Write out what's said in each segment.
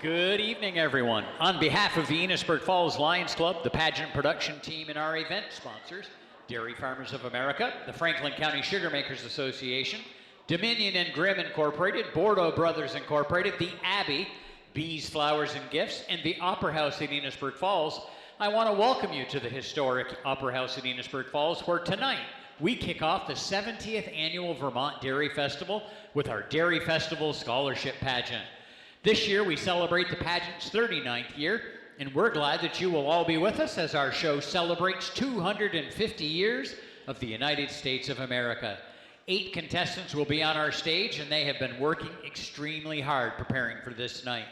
Good evening, everyone. On behalf of the Enosburg Falls Lions Club, the pageant production team, and our event sponsors, Dairy Farmers of America, the Franklin County Sugar Makers Association, Dominion and Grimm Incorporated, Bordeaux Brothers Incorporated, the Abbey, Bees, Flowers, and Gifts, and the Opera House in Enosburg Falls, I want to welcome you to the historic Opera House in Enosburg Falls, where tonight we kick off the 70th Annual Vermont Dairy Festival with our Dairy Festival Scholarship Pageant. This year we celebrate the pageant's 39th year, and we're glad that you will all be with us as our show celebrates 250 years of the United States of America. 8 contestants will be on our stage, and they have been working extremely hard preparing for this night.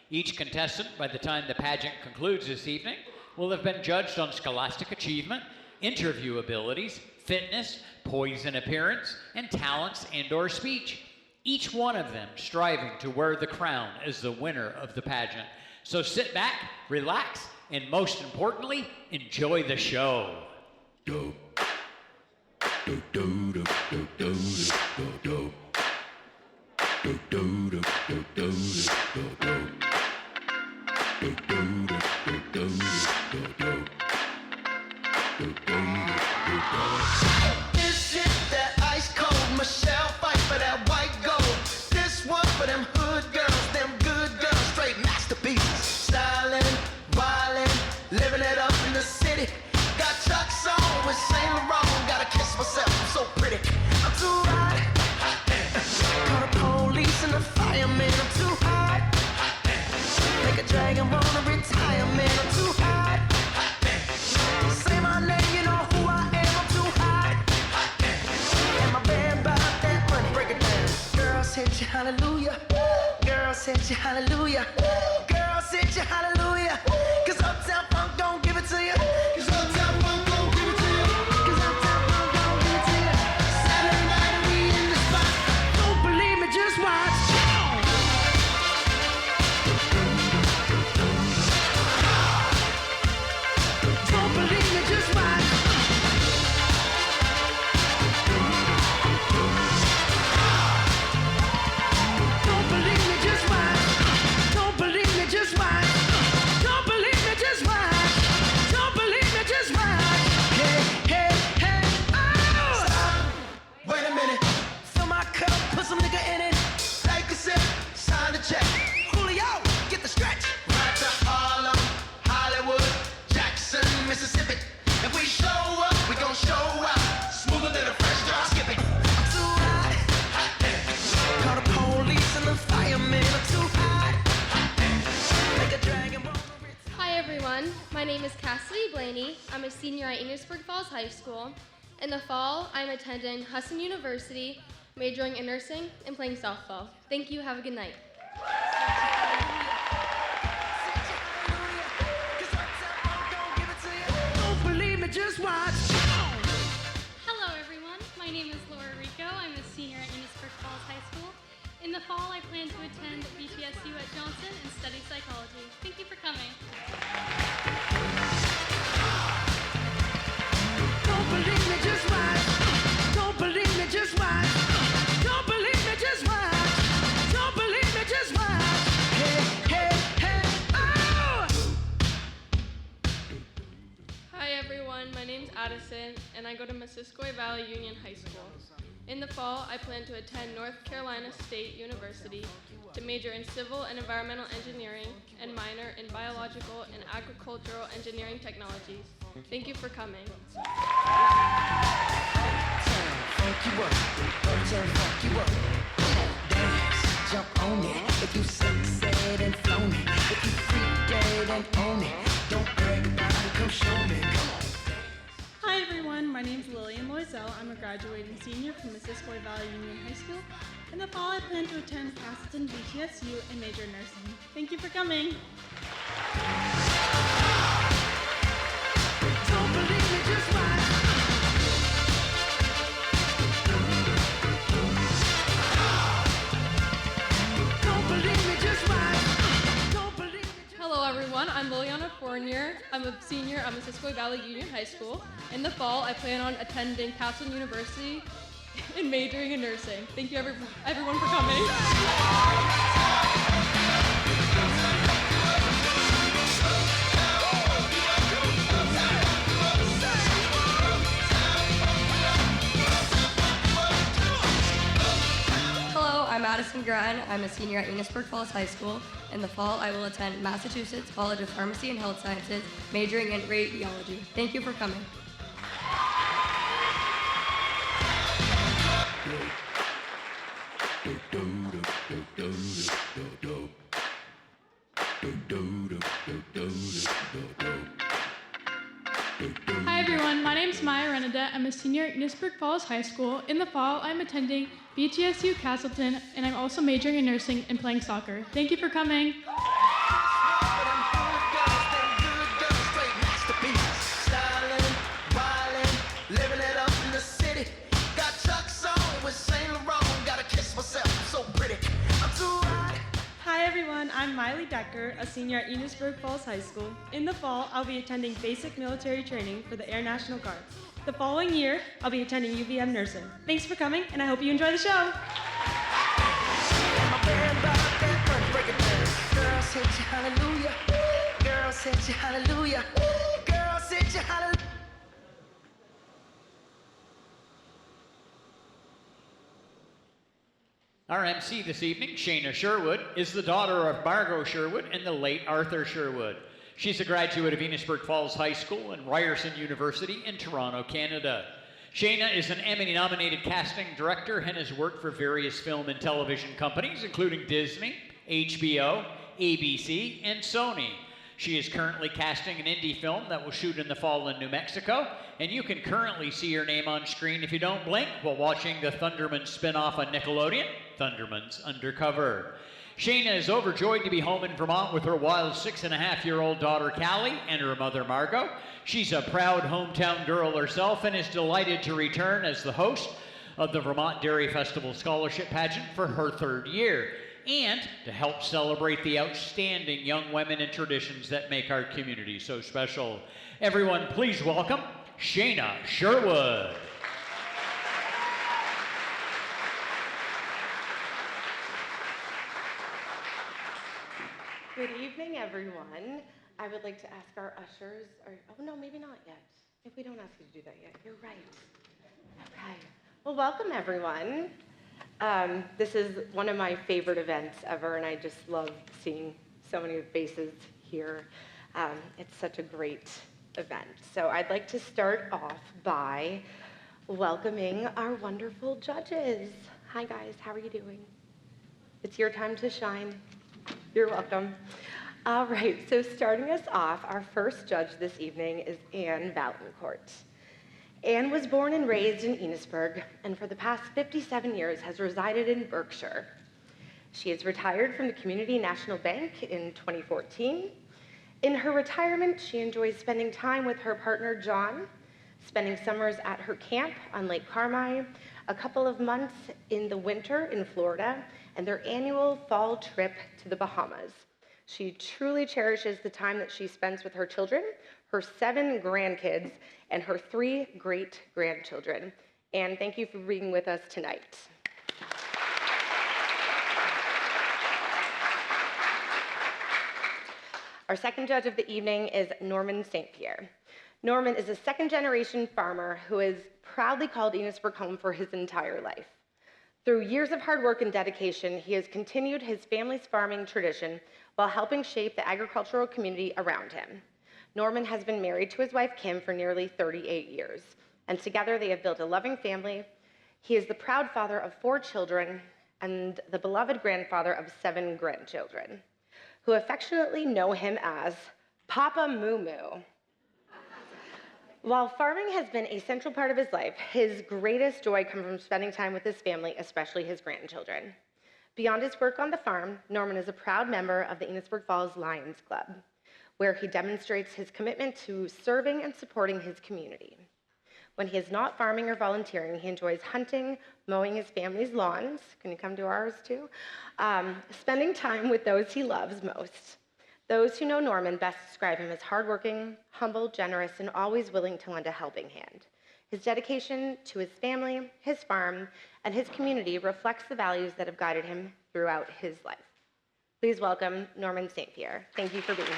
Each contestant, by the time the pageant concludes this evening, will have been judged on scholastic achievement, interview abilities, fitness, poise and appearance, and talents and/or speech. Each one of them striving to wear the crown as the winner of the pageant. So sit back, relax, and most importantly, enjoy the show. Do. Do do do do do do do. Do do do do do do do. Do do do do do do do. Do do do do. This is that ice cold Michelle fight for that white gold. This one for them hood girls, them good girls, straight masterpieces. Stylin', wildin', living it up in the city. Got Chuck's on with Saint Laurent. Gotta kiss myself, I'm so pretty. I'm too hot. Call the police and the fireman. I'm too hot. Make a dragon wanna retire, man. I'm too hot. Say my name, you know who I am. I'm too hot. And my band bought that money. Break it down. Girls hit you, hallelujah. Girls hit you, hallelujah. Girls hit you, hallelujah. Cause Uptown Funk don't give it to you. Cause Uptown Funk don't give it to you. Cause Uptown Funk don't give it to you. Saturday night and we in the spot. Don't believe me, just watch. Don't believe me, just watch. Don't believe me, just watch. Don't believe me, just watch. Don't believe me, just watch. Don't believe me, just watch. Hey, hey, hey, oh! Stop. Wait a minute. Fill my cup, put some nigga in it. Take a sip, sign the check. Julio, get the stretch. Right to Harlem, Hollywood, Jackson, Mississippi. If we show up, we gon' show out. Smoother than a fresh drop skipping. I'm too hot. Call the police and the fireman. I'm too hot. Make a dragon wanna retire. Hi everyone, my name is Cassidy Blaney. I'm a senior at Enosburg Falls High School. In the fall, I'm attending Husson University, majoring in nursing and playing softball. Thank you, have a good night. Don't believe me, just watch. Hello everyone, my name is Laura Rico. I'm a senior at Enosburg Falls High School. In the fall, I plan to attend BTSU at Johnson and study psychology. Thank you for coming. Don't believe me, just watch. Don't believe me, just watch. Don't believe me, just watch. Don't believe me, just watch. Hey, hey, hey, oh! Hi everyone, my name's Addison and I go to Missisquoi Valley Union High School. In the fall, I plan to attend North Carolina State University to major in civil and environmental engineering and minor in biological and agricultural engineering technologies. Thank you for coming. Funk you up, uptown funk you up. Come on, dance, jump on it. If you said and flown it, if you freak dead and own it, don't brag about it, come show me. Come on. Hi everyone, my name is Lillian Loisel. I'm a graduating senior from Missisquoi Valley Union High School. In the fall, I plan to attend Castleton BTSU and major in nursing. Thank you for coming. Don't believe me, just watch. Don't believe me, just watch. Don't believe me, just Hello everyone, I'm Liliana Fournier. I'm a senior at Missisquoi Valley Union High School. In the fall, I plan on attending Castleton University and majoring in nursing. Thank you everyone for coming. Hello, I'm Addison Grine. I'm a senior at Enosburg Falls High School. In the fall, I will attend Massachusetts College of Pharmacy and Health Sciences, majoring in radiology. Thank you for coming. Hi everyone, my name is Maya Renada. I'm a senior at Enosburg Falls High School. In the fall, I'm attending BTSU Castleton, and I'm also majoring in nursing and playing soccer. Thank you for coming. Hi everyone, I'm Miley Decker, a senior at Enosburg Falls High School. In the fall, I'll be attending basic military training for the Air National Guard. The following year, I'll be attending UVM nursing. Thanks for coming, and I hope you enjoy the show. Girl said you hallelujah. Girl said you hallelujah. Girl said you hallelujah. Our MC this evening, Shayna Sherwood, is the daughter of Margot Sherwood and the late Arthur Sherwood. She's a graduate of Enosburg Falls High School and Ryerson University in Toronto, Canada. Shayna is an Emmy-nominated casting director and has worked for various film and television companies, including Disney, HBO, ABC, and Sony. She is currently casting an indie film that will shoot in the fall in New Mexico, and you can currently see her name on screen if you don't blink while watching the Thundermans spin-off on Nickelodeon, Thundermans Undercover. Shayna is overjoyed to be home in Vermont with her wild 6.5-year-old daughter Callie and her mother Margot. She's a proud hometown girl herself and is delighted to return as the host of the Vermont Dairy Festival Scholarship Pageant for her 3rd year, and to help celebrate the outstanding young women and traditions that make our community so special. Everyone, please welcome Shayna Sherwood. Good evening, everyone. I would like to ask our ushers, oh no, maybe not yet. If we don't ask you to do that yet, you're right. Okay. Well, welcome, everyone. This is one of my favorite events ever, and I just love seeing so many faces here. It's such a great event. So I'd like to start off by welcoming our wonderful judges. Hi, guys. How are you doing? It's your time to shine. You're welcome. All right, so starting us off, our first judge this evening is Anne Valencourt. Anne was born and raised in Enosburg, and for the past 57 years has resided in Berkshire. She is retired from the Community National Bank in 2014. In her retirement, she enjoys spending time with her partner, John, spending summers at her camp on Lake Carmi, a couple of months in the winter in Florida, and their annual fall trip to the Bahamas. She truly cherishes the time that she spends with her children, her 7 grandkids, and her 3 great-grandchildren. And thank you for being with us tonight. Our second judge of the evening is Norman St. Pierre. Norman is a second-generation farmer who has proudly called Enosburg home for his entire life. Through years of hard work and dedication, he has continued his family's farming tradition while helping shape the agricultural community around him. Norman has been married to his wife, Kim, for nearly 38 years, and together they have built a loving family. He is the proud father of 4 children and the beloved grandfather of 7 grandchildren, who affectionately know him as Papa Moo Moo. While farming has been a central part of his life, his greatest joy comes from spending time with his family, especially his grandchildren. Beyond his work on the farm, Norman is a proud member of the Enosburg Falls Lions Club, where he demonstrates his commitment to serving and supporting his community. When he is not farming or volunteering, he enjoys hunting, mowing his family's lawns, can you come to ours too? Spending time with those he loves most. Those who know Norman best describe him as hardworking, humble, generous, and always willing to lend a helping hand. His dedication to his family, his farm, and his community reflects the values that have guided him throughout his life. Please welcome Norman St. Pierre. Thank you for being here.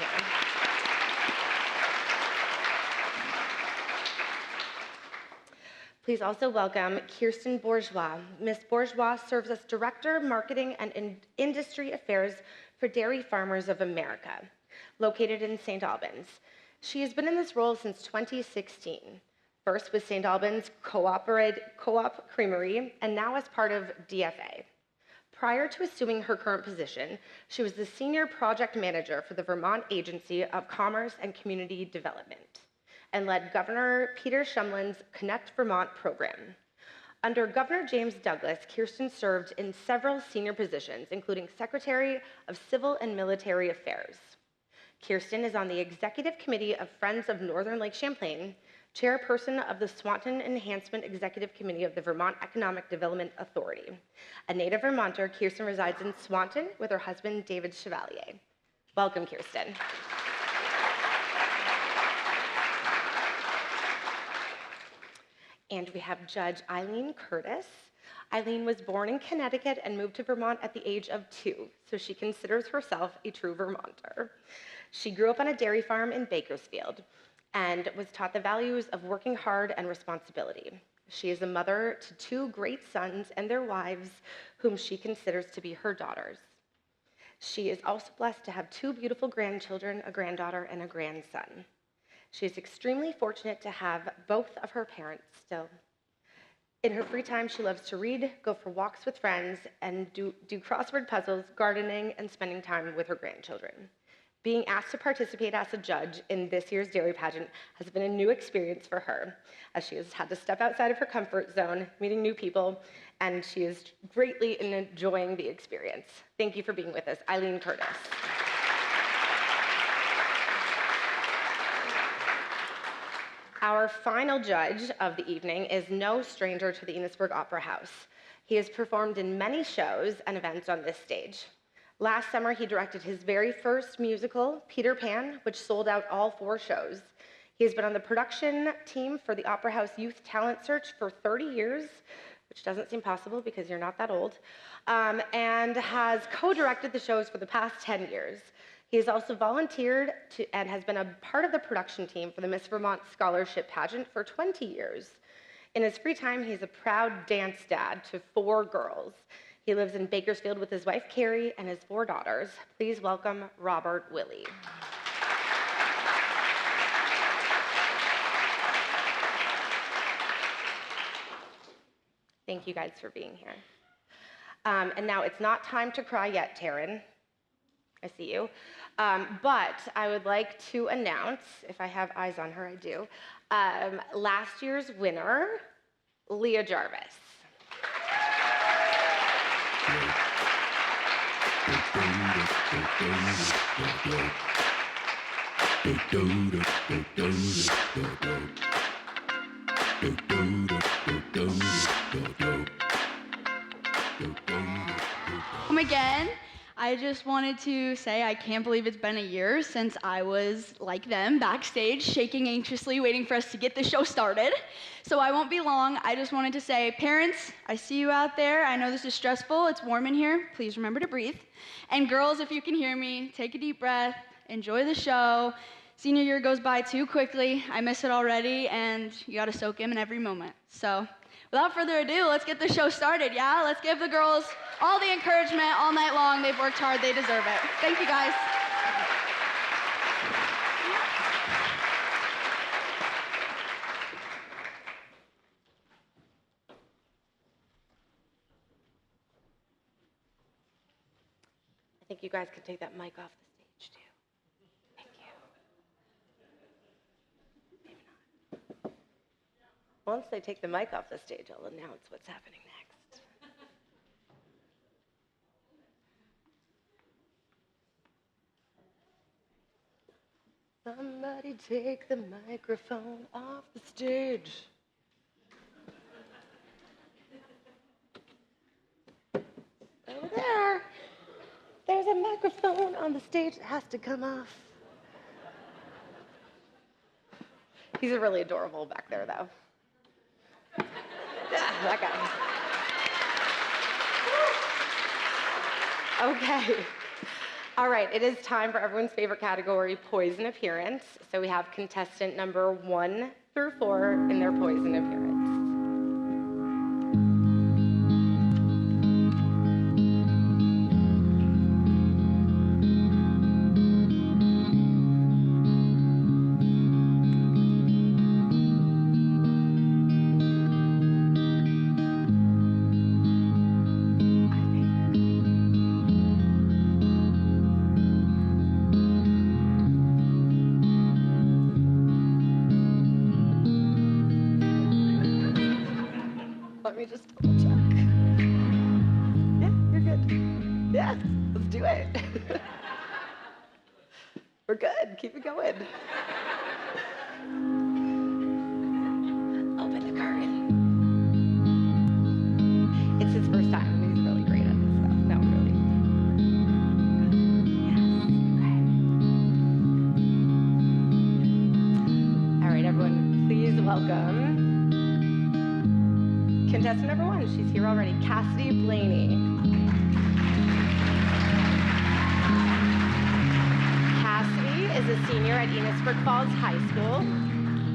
Please also welcome Kirsten Bourgeois. Ms. Bourgeois serves as Director, Marketing and Industry Affairs for Dairy Farmers of America, located in St. Albans. She has been in this role since 2016, first with St. Albans Co-op Creamery, and now as part of DFA. Prior to assuming her current position, she was the Senior Project Manager for the Vermont Agency of Commerce and Community Development, and led Governor Peter Shumlin's Connect Vermont program. Under Governor James Douglas, Kirsten served in several senior positions, including Secretary of Civil and Military Affairs. Kirsten is on the Executive Committee of Friends of Northern Lake Champlain, Chairperson of the Swanton Enhancement Executive Committee of the Vermont Economic Development Authority. A native Vermonter, Kirsten resides in Swanton with her husband, David Chevalier. Welcome, Kirsten. And we have Judge Eileen Curtis. Eileen was born in Connecticut and moved to Vermont at the age of 2, so she considers herself a true Vermonter. She grew up on a dairy farm in Bakersfield and was taught the values of working hard and responsibility. She is a mother to 2 great sons and their wives, whom she considers to be her daughters. She is also blessed to have 2 beautiful grandchildren, a granddaughter and a grandson. She is extremely fortunate to have both of her parents still. In her free time, she loves to read, go for walks with friends, and do crossword puzzles, gardening, and spending time with her grandchildren. Being asked to participate as a judge in this year's dairy pageant has been a new experience for her, as she has had to step outside of her comfort zone, meeting new people, and she is greatly enjoying the experience. Thank you for being with us, Eileen Curtis. Our final judge of the evening is no stranger to the Enosburg Opera House. He has performed in many shows and events on this stage. Last summer, he directed his very first musical, Peter Pan, which sold out all 4 shows. He has been on the production team for the Opera House Youth Talent Search for 30 years, which doesn't seem possible because you're not that old, and has co-directed the shows for the past 10 years. He has also volunteered and has been a part of the production team for the Miss Vermont Scholarship Pageant for 20 years. In his free time, he's a proud dance dad to 4 girls. He lives in Bakersfield with his wife, Carrie, and his 4 daughters. Please welcome Robert Willie. Thank you guys for being here. And now it's not time to cry yet, Taryn. I see you. But I would like to announce, if I have eyes on her, I do, last year's winner, Leah Jarvis. Come again. I just wanted to say I can't believe it's been a year since I was like them, backstage, shaking anxiously, waiting for us to get the show started. So I won't be long. I just wanted to say, parents, I see you out there. I know this is stressful. It's warm in here. Please remember to breathe. And girls, if you can hear me, take a deep breath, enjoy the show. Senior year goes by too quickly. I miss it already, and you gotta soak in every moment. So without further ado, let's get the show started, yeah? Let's give the girls all the encouragement all night long. They've worked hard, they deserve it. Thank you, guys. I think you guys could take that mic off the stage, too. Thank you. Maybe not. Once they take the mic off the stage, I'll announce what's happening next. Somebody take the microphone off the stage. Over there. There's a microphone on the stage that has to come off. He's really adorable back there, though. Yeah, that guy. Okay. All right, it is time for everyone's favorite category, poison appearance. So we have contestant number 1 through 4 in their poison appearance. Let me just double check. Yeah, you're good. Yes, let's do it. We're good. Keep it going. Open the curtain. It's his first time, and he's really great at this stuff. No, really. Yes. Okay. All right, everyone, please welcome contestant number 1, she's here already, Cassidy Blaney. Cassidy is a senior at Enosburg Falls High School.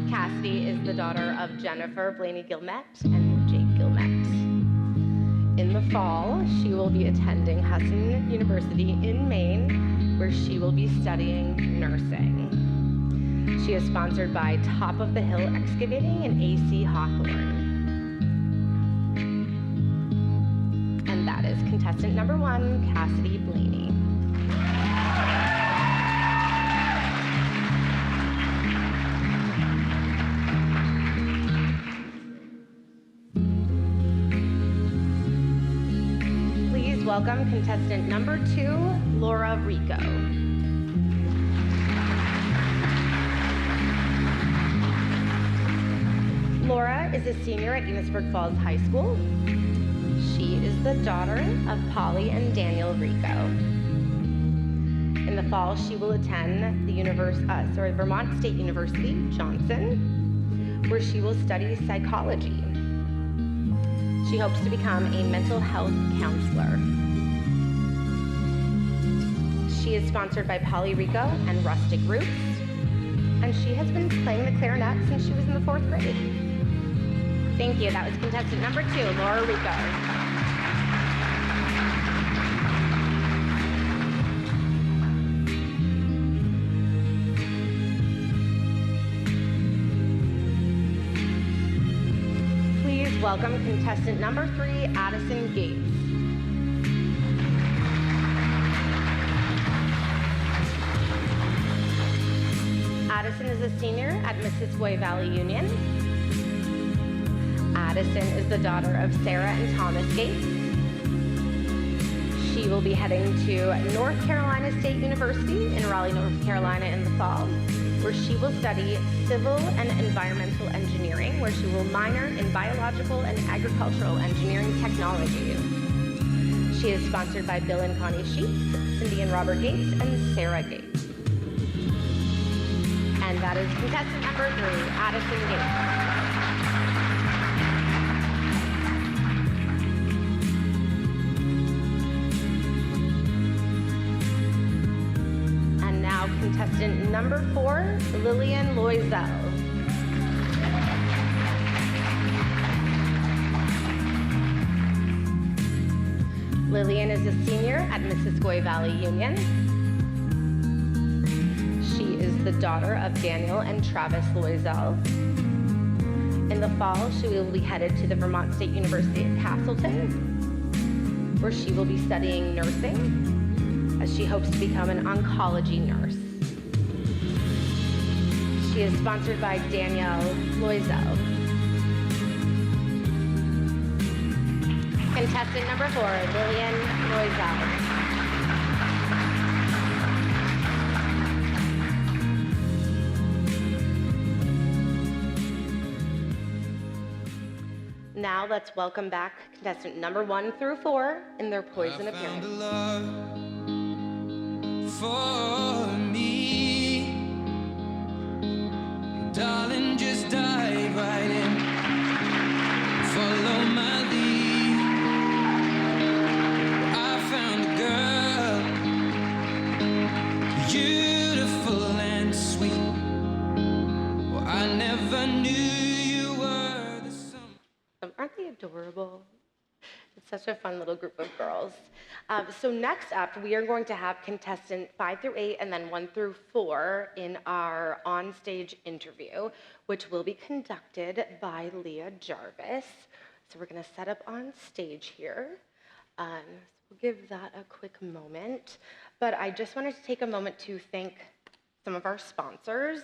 Cassidy is the daughter of Jennifer Blaney Gilmet and Jake Gilmet. In the fall, she will be attending Husson University in Maine, where she will be studying nursing. She is sponsored by Top of the Hill Excavating and AC Hawthorne. And that is contestant number 1, Cassidy Blaney. Please welcome contestant number 2, Laura Rico. Laura is a senior at Enosburg Falls High School. She is the daughter of Polly and Daniel Rico. In the fall, she will attend the Vermont State University, Johnson, where she will study psychology. She hopes to become a mental health counselor. She is sponsored by Polly Rico and Rustic Roots, and she has been playing the clarinet since she was in the 4th grade. Thank you. That was contestant number 2, Laura Rico. Please welcome contestant number 3, Addison Gates. Addison is a senior at Missisquoi Valley Union. Addison is the daughter of Sarah and Thomas Gates. She will be heading to North Carolina State University in Raleigh, North Carolina in the fall, where she will study civil and environmental engineering, where she will minor in biological and agricultural engineering technology. She is sponsored by Bill and Connie Sheets, Cindy and Robert Gates, and Sarah Gates. And that is contestant number 3, Addison Gates. Contestant number 4, Lillian Loisel. Lillian is a senior at Missisquoi Valley Union. She is the daughter of Daniel and Travis Loisel. In the fall, she will be headed to the Vermont State University at Castleton, where she will be studying nursing, as she hopes to become an oncology nurse. She is sponsored by Danielle Loisel. Contestant number 4, Lillian Loisel. Now let's welcome back contestant number 1 through 4 in their poison appearance. For me, darling, just dive right in, follow my lead. I found a girl adorable? It's such a fun little group of girls. So next up, we are going to have contestant 5 through 8 and then 1 through 4 in our on-stage interview, which will be conducted by Leah Jarvis. So we're going to set up on stage here. So we'll give that a quick moment. But I just wanted to take a moment to thank some of our sponsors,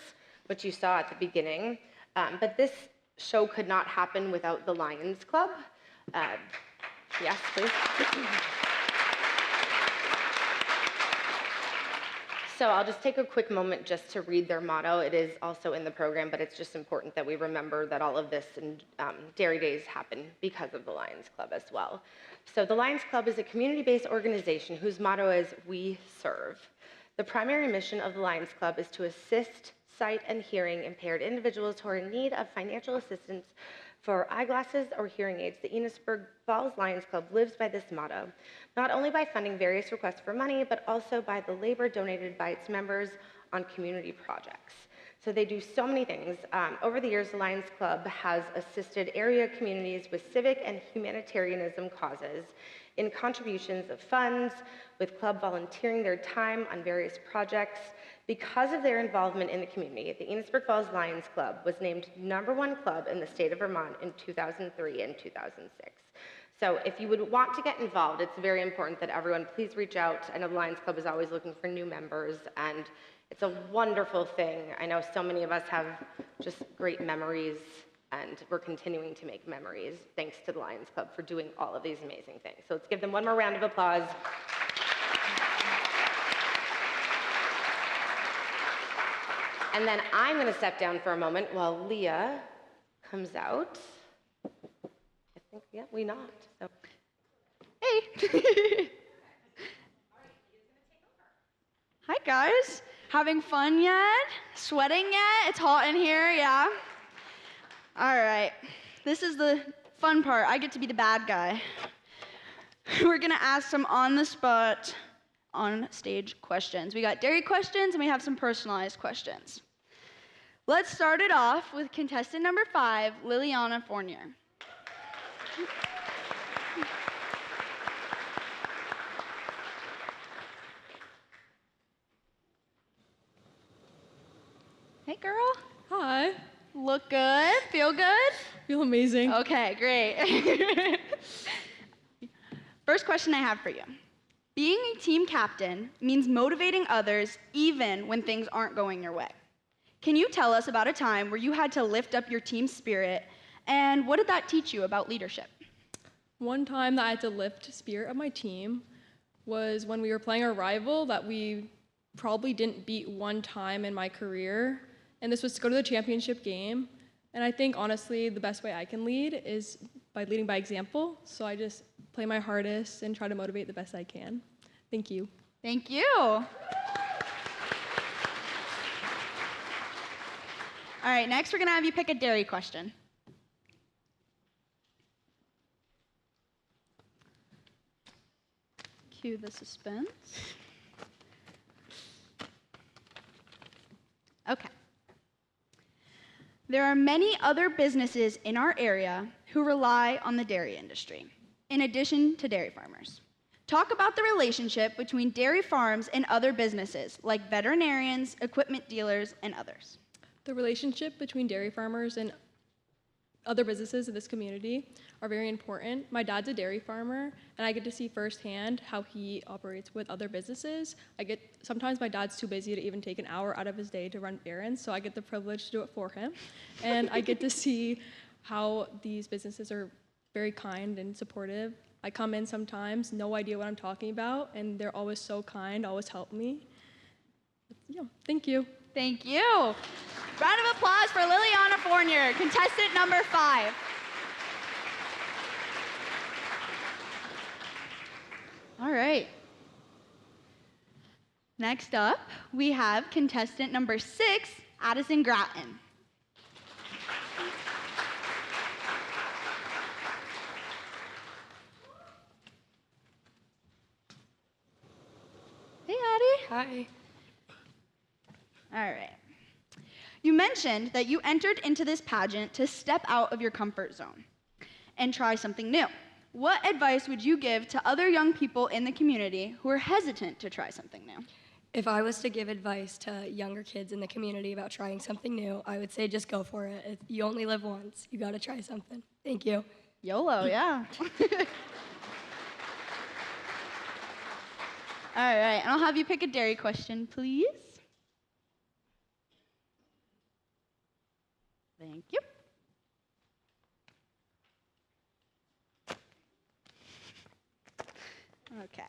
which you saw at the beginning. But this show could not happen without the Lions Club. Yes, please. So I'll just take a quick moment just to read their motto. It is also in the program, but it's just important that we remember that all of this and Dairy Days happen because of the Lions Club as well. So the Lions Club is a community-based organization whose motto is "We Serve." The primary mission of the Lions Club is to assist sight and hearing impaired individuals who are in need of financial assistance for eyeglasses or hearing aids. The Enosburg Falls Lions Club lives by this motto, not only by funding various requests for money, but also by the labor donated by its members on community projects. So they do so many things. Over the years, the Lions Club has assisted area communities with civic and humanitarianism causes in contributions of funds, with club volunteering their time on various projects. Because of their involvement in the community, the Enosburg Falls Lions Club was named #1 club in the state of Vermont in 2003 and 2006. So if you would want to get involved, it's very important that everyone please reach out. I know the Lions Club is always looking for new members, and it's a wonderful thing. I know so many of us have just great memories, and we're continuing to make memories thanks to the Lions Club for doing all of these amazing things. So let's give them one more round of applause. And then I'm going to step down for a moment while Leah comes out. I think, yeah, we knocked. So. Hey. Hi, guys. Having fun yet? Sweating yet? It's hot in here, yeah? All right. This is the fun part. I get to be the bad guy. We're going to ask some on-the-spot, on-stage questions. We got dairy questions, and we have some personalized questions. Let's start it off with contestant number 5, Liliana Fournier. Hey, girl. Hi. Look good? Feel good? Feel amazing. Okay, great. First question I have for you. Being a team captain means motivating others even when things aren't going your way. Can you tell us about a time where you had to lift up your team spirit, and what did that teach you about leadership? One time that I had to lift spirit of my team was when we were playing our rival that we probably didn't beat one time in my career, and this was to go to the championship game. And I think, honestly, the best way I can lead is by leading by example, so I just play my hardest and try to motivate the best I can. Thank you. Thank you. All right, next we're going to have you pick a dairy question. Cue the suspense. Okay. There are many other businesses in our area who rely on the dairy industry, in addition to dairy farmers. Talk about the relationship between dairy farms and other businesses, like veterinarians, equipment dealers, and others. The relationship between dairy farmers and other businesses in this community are very important. My dad's a dairy farmer, and I get to see firsthand how he operates with other businesses. Sometimes my dad's too busy to even take an hour out of his day to run errands, so I get the privilege to do it for him. And I get to see how these businesses are very kind and supportive. I come in sometimes, no idea what I'm talking about, and they're always so kind, always help me. Yeah, thank you. Thank you. Round of applause for Liliana Fournier, contestant number 5. All right. Next up, we have contestant number 6, Addison Gratton. Hey, Addie. Hi. All right. You mentioned that you entered into this pageant to step out of your comfort zone. and try something new. What advice would you give to other young people in the community who are hesitant to try something new? If I was to give advice to younger kids in the community about trying something new, I would say just go for it. You only live once. You got to try something. Thank you. YOLO, yeah. All right, and I'll have you pick a dairy question, please. Thank you. Okay.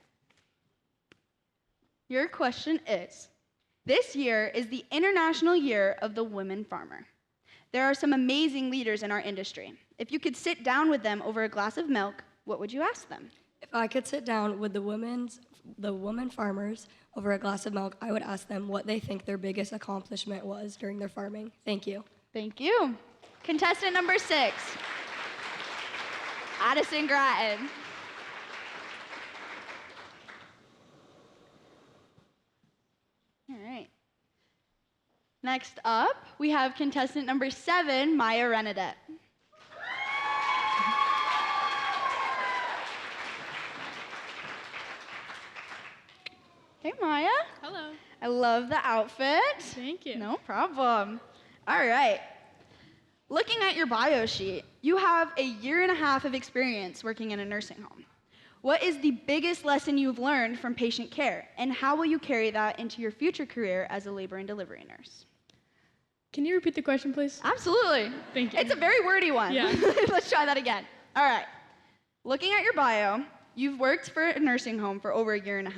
Your question is, this year is the International Year of the Women Farmer. There are some amazing leaders in our industry. If you could sit down with them over a glass of milk, what would you ask them? If I could sit down with the women farmers over a glass of milk, I would ask them what they think their biggest accomplishment was during their farming. Thank you. Thank you. Contestant number 6, Addison Grattan. All right. Next up, we have contestant number 7, Maya Renadette. Hey, Maya. Hello. I love the outfit. Thank you. No problem. All right. Looking at your bio sheet, you have a 1.5 years of experience working in a nursing home. What is the biggest lesson you've learned from patient care, and how will you carry that into your future career as a labor and delivery nurse? Can you repeat the question, please? Absolutely. Thank you. It's a very wordy one. Yeah. Let's try that again. All right. Looking at your bio, you've worked for a nursing home for over 1.5 years.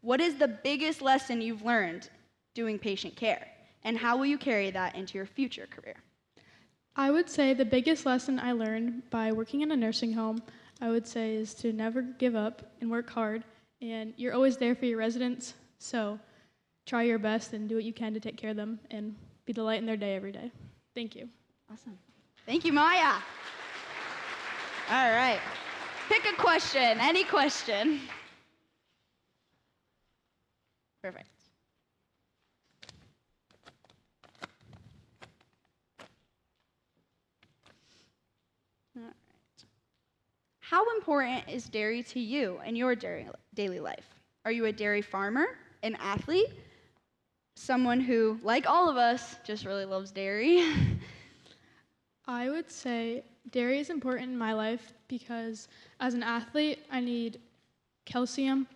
What is the biggest lesson you've learned doing patient care, and how will you carry that into your future career? I would say the biggest lesson I learned by working in a nursing home, I would say, is to never give up and work hard. And you're always there for your residents, so try your best and do what you can to take care of them and be the light in their day every day. Thank you. Awesome. Thank you, Maya. All right. Pick a question, any question. Perfect. All right. How important is dairy to you in your daily life? Are you a dairy farmer, an athlete, someone who, like all of us, just really loves dairy? I would say dairy is important in my life because as an athlete, I need calcium,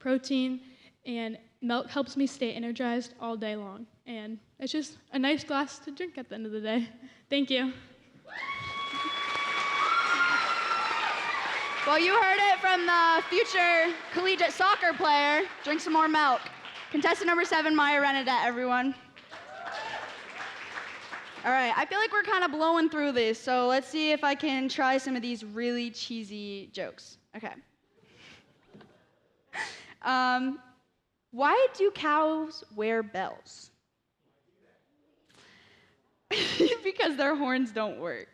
protein, and milk helps me stay energized all day long. And it's just a nice glass to drink at the end of the day. Thank you. Well, you heard it from the future collegiate soccer player. Drink some more milk. Contestant number 7, Maya Renadette, everyone. All right, I feel like we're kind of blowing through this, so let's see if I can try some of these really cheesy jokes. Okay. Why do cows wear bells? Because their horns don't work.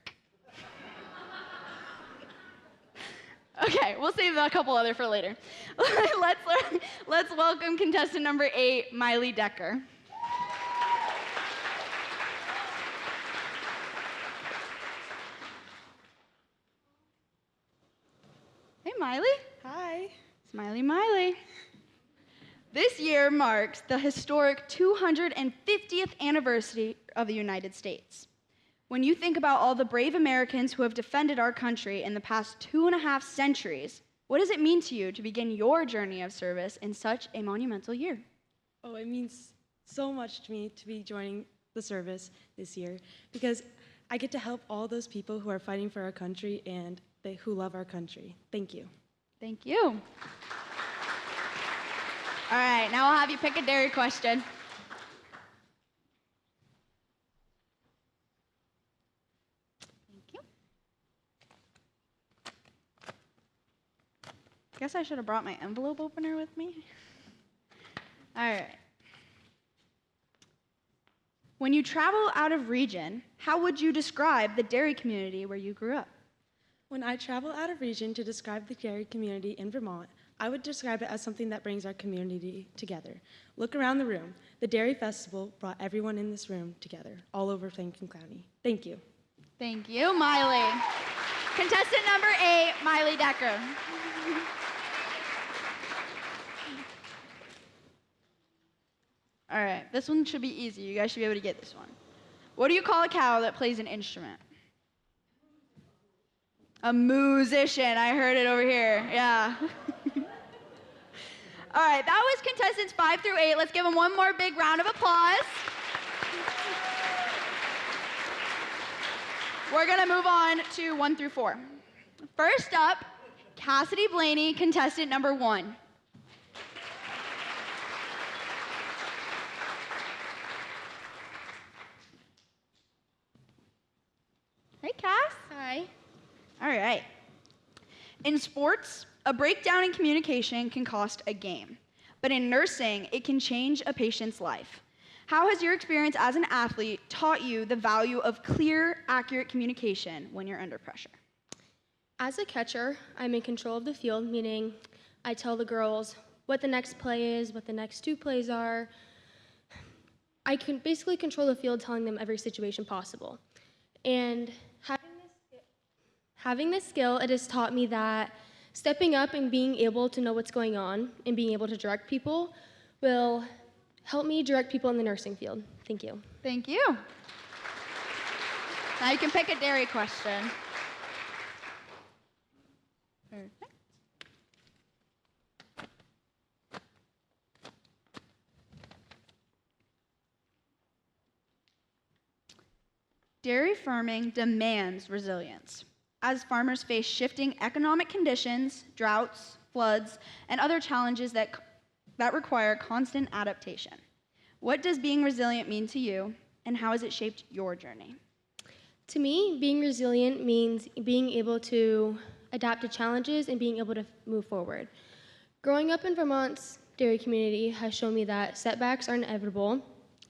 Okay, we'll save a couple other for later. Let's welcome contestant number 8, Miley Decker. Hey, Miley. Hi. Smiley Miley. This year marks the historic 250th anniversary of the United States. When you think about all the brave Americans who have defended our country in the past 2.5 centuries, what does it mean to you to begin your journey of service in such a monumental year? Oh, it means so much to me to be joining the service this year because I get to help all those people who are fighting for our country and who love our country. Thank you. Thank you. All right, now I'll have you pick a dairy question. Thank you. Guess I should have brought my envelope opener with me. All right. When you travel out of region, how would you describe the dairy community where you grew up? When I travel out of region to describe the dairy community in Vermont, I would describe it as something that brings our community together. Look around the room. The Dairy Festival brought everyone in this room together, all over Franklin County. Thank you. Thank you, Miley. Contestant number 8, Miley Decker. All right, this one should be easy. You guys should be able to get this one. What do you call a cow that plays an instrument? A musician. I heard it over here. Yeah. All right, that was contestants 5 through 8. Let's give them one more big round of applause. We're going to move on to 1 through 4. First up, Cassidy Blaney, contestant number 1. Hey, Cass. Hi. All right. In sports, a breakdown in communication can cost a game. But in nursing, it can change a patient's life. How has your experience as an athlete taught you the value of clear, accurate communication when you're under pressure? As a catcher, I'm in control of the field, meaning I tell the girls what the next play is, what the next 2 plays are. I can basically control the field, telling them every situation possible. And having this skill, it has taught me that stepping up and being able to know what's going on and being able to direct people will help me direct people in the nursing field. Thank you. Thank you. Now you can pick a dairy question. Perfect. Dairy farming demands resilience, as farmers face shifting economic conditions, droughts, floods, and other challenges that require constant adaptation. What does being resilient mean to you, and how has it shaped your journey? To me, being resilient means being able to adapt to challenges and being able to move forward. Growing up in Vermont's dairy community has shown me that setbacks are inevitable,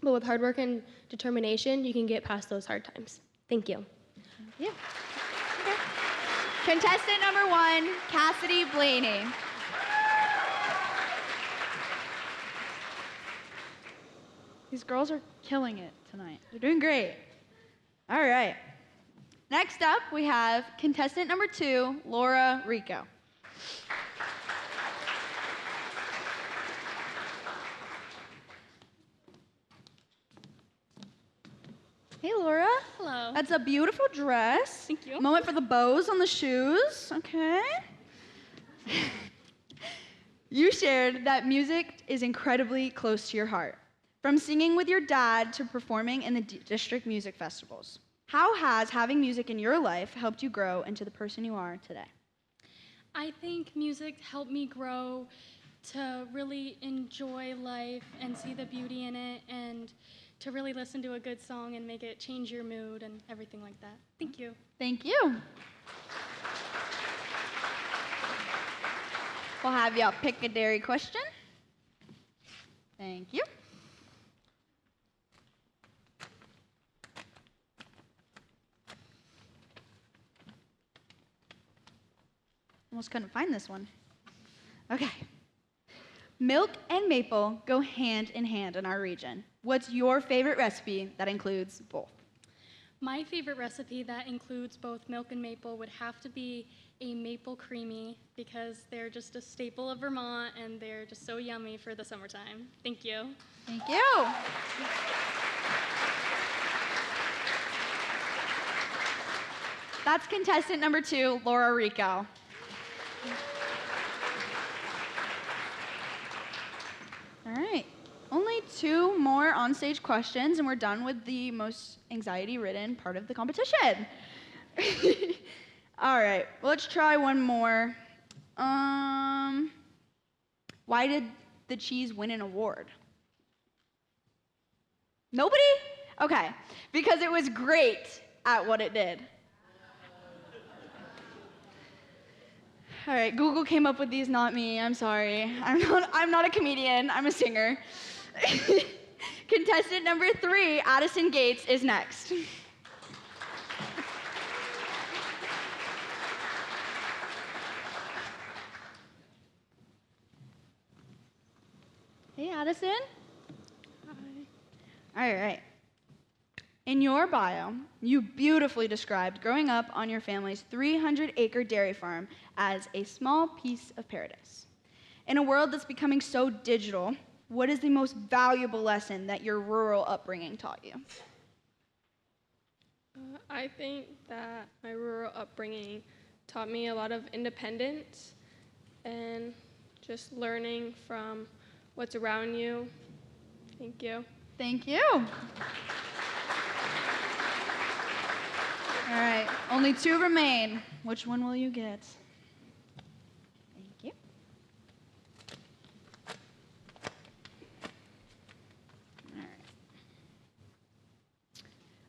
but with hard work and determination, you can get past those hard times. Thank you. Yeah. Okay. Contestant number 1, Cassidy Blaney. These girls are killing it tonight. They're doing great. All right. Next up, we have contestant number 2, Laura Rico. Hey, Laura. Hello. That's a beautiful dress. Thank you. Moment for the bows on the shoes. Okay. You shared that music is incredibly close to your heart, from singing with your dad to performing in the district music festivals. How has having music in your life helped you grow into the person you are today? I think music helped me grow to really enjoy life and see the beauty in it, and to really listen to a good song and make it change your mood and everything like that. Thank you. Thank you. We'll have y'all pick a dairy question. Thank you. Almost couldn't find this one. Okay. Milk and maple go hand in hand in our region. What's your favorite recipe that includes both? My favorite recipe that includes both milk and maple would have to be a maple creamy, because they're just a staple of Vermont and they're just so yummy for the summertime. Thank you. Thank you. That's contestant number 2, Laura Rico. All right. Only 2 more onstage questions, and we're done with the most anxiety-ridden part of the competition. All right. Let's try one more. Why did the cheese win an award? Nobody? Okay. Because it was great at what it did. All right, Google came up with these, not me. I'm sorry. I'm not a comedian. I'm a singer. Contestant number 3, Addison Gates, is next. Hey, Addison. Hi. All right. In your bio, you beautifully described growing up on your family's 300-acre dairy farm as a small piece of paradise. In a world that's becoming so digital, what is the most valuable lesson that your rural upbringing taught you? I think that my rural upbringing taught me a lot of independence and just learning from what's around you. Thank you. Thank you. All right, only 2 remain. Which one will you get? Thank you. All right.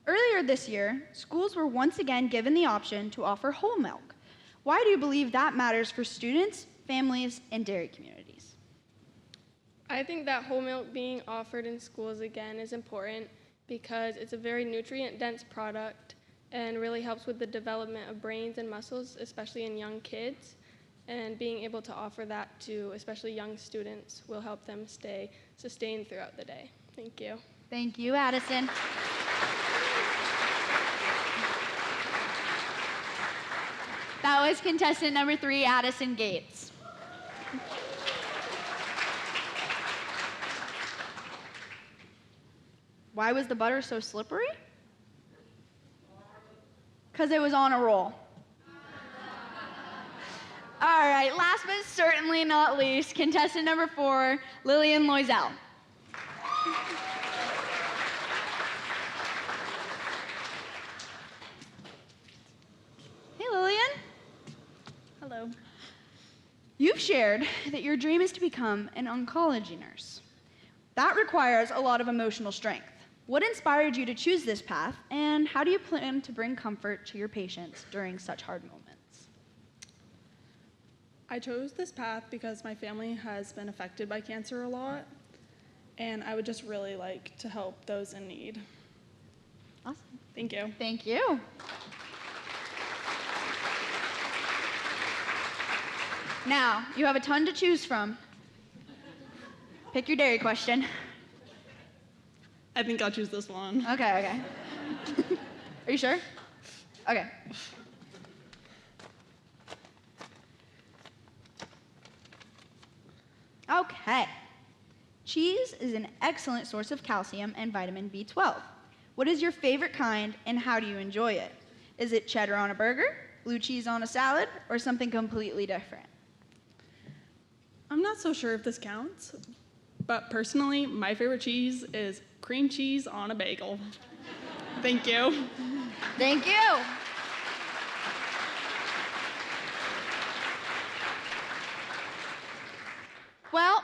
Earlier this year, schools were once again given the option to offer whole milk. Why do you believe that matters for students, families, and dairy communities? I think that whole milk being offered in schools again is important because it's a very nutrient-dense product and really helps with the development of brains and muscles, especially in young kids. And being able to offer that to especially young students will help them stay sustained throughout the day. Thank you. Thank you, Addison. That was contestant number 3, Addison Gates. Why was the butter so slippery? Because it was on a roll. All right, last but certainly not least, contestant number 4, Lillian Loisel. Hey, Lillian. Hello. You've shared that your dream is to become an oncology nurse. That requires a lot of emotional strength. What inspired you to choose this path, and how do you plan to bring comfort to your patients during such hard moments? I chose this path because my family has been affected by cancer a lot, and I would just really like to help those in need. Awesome. Thank you. Thank you. Now, you have a ton to choose from. Pick your dairy question. I think I'll choose this one. Okay. Are you sure? Okay. Okay. Cheese is an excellent source of calcium and vitamin B12. What is your favorite kind, and how do you enjoy it? Is it cheddar on a burger, blue cheese on a salad, or something completely different? I'm not so sure if this counts, but personally, my favorite cheese is cream cheese on a bagel. Thank you. Thank you. Well,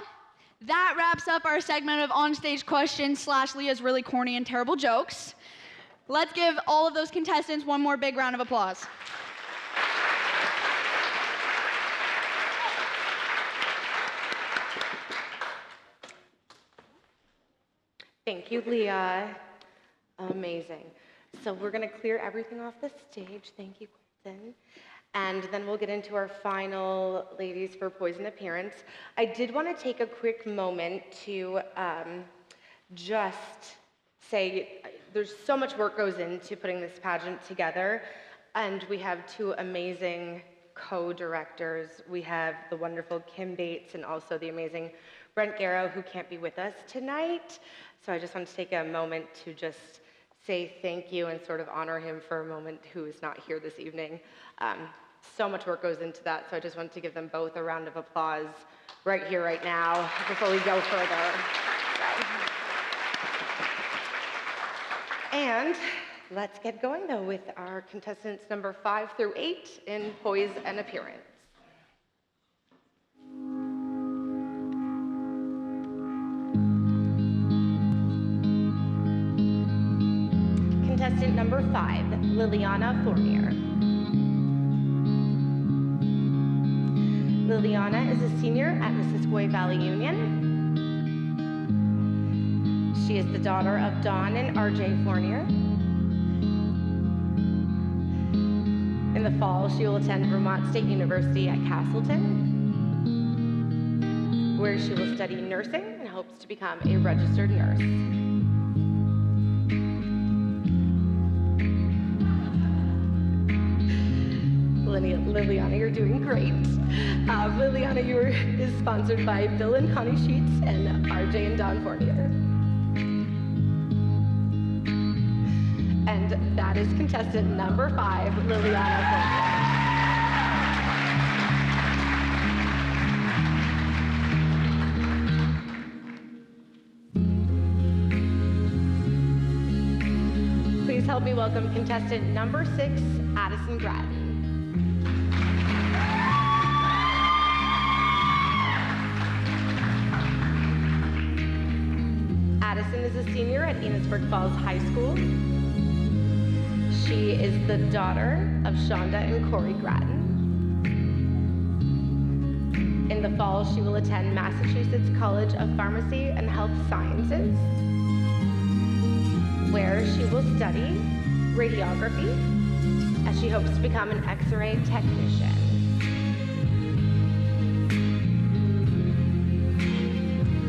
that wraps up our segment of onstage questions / Leah's really corny and terrible jokes. Let's give all of those contestants one more big round of applause. Thank you, Leah. Amazing. So we're going to clear everything off the stage. Thank you, Colton. And then we'll get into our final ladies for poise and appearance. I did want to take a quick moment to just say there's so much work goes into putting this pageant together, and we have 2 amazing co-directors. We have the wonderful Kim Bates and also the amazing Brent Garrow, who can't be with us tonight. So I just want to take a moment to just say thank you and sort of honor him for a moment, who is not here this evening. So much work goes into that, so I just wanted to give them both a round of applause right here, right now, before we go further. So. And let's get going, though, with our contestants number 5 through 8 in poise and appearance. Contestant number 5, Liliana Fournier. Liliana is a senior at Missisquoi Valley Union. She is the daughter of Don and RJ Fournier. In the fall, she will attend Vermont State University at Castleton, where she will study nursing and hopes to become a registered nurse. Liliana, you're doing great. Liliana, is sponsored by Bill and Connie Sheets and RJ and Don Fournier. And that is contestant number 5, Liliana Fournier. Please help me welcome contestant number 6, Addison Grattan. Addison is a senior at Enosburg Falls High School. She is the daughter of Shonda and Corey Grattan. In the fall, she will attend Massachusetts College of Pharmacy and Health Sciences, where she will study radiography as she hopes to become an X-ray technician.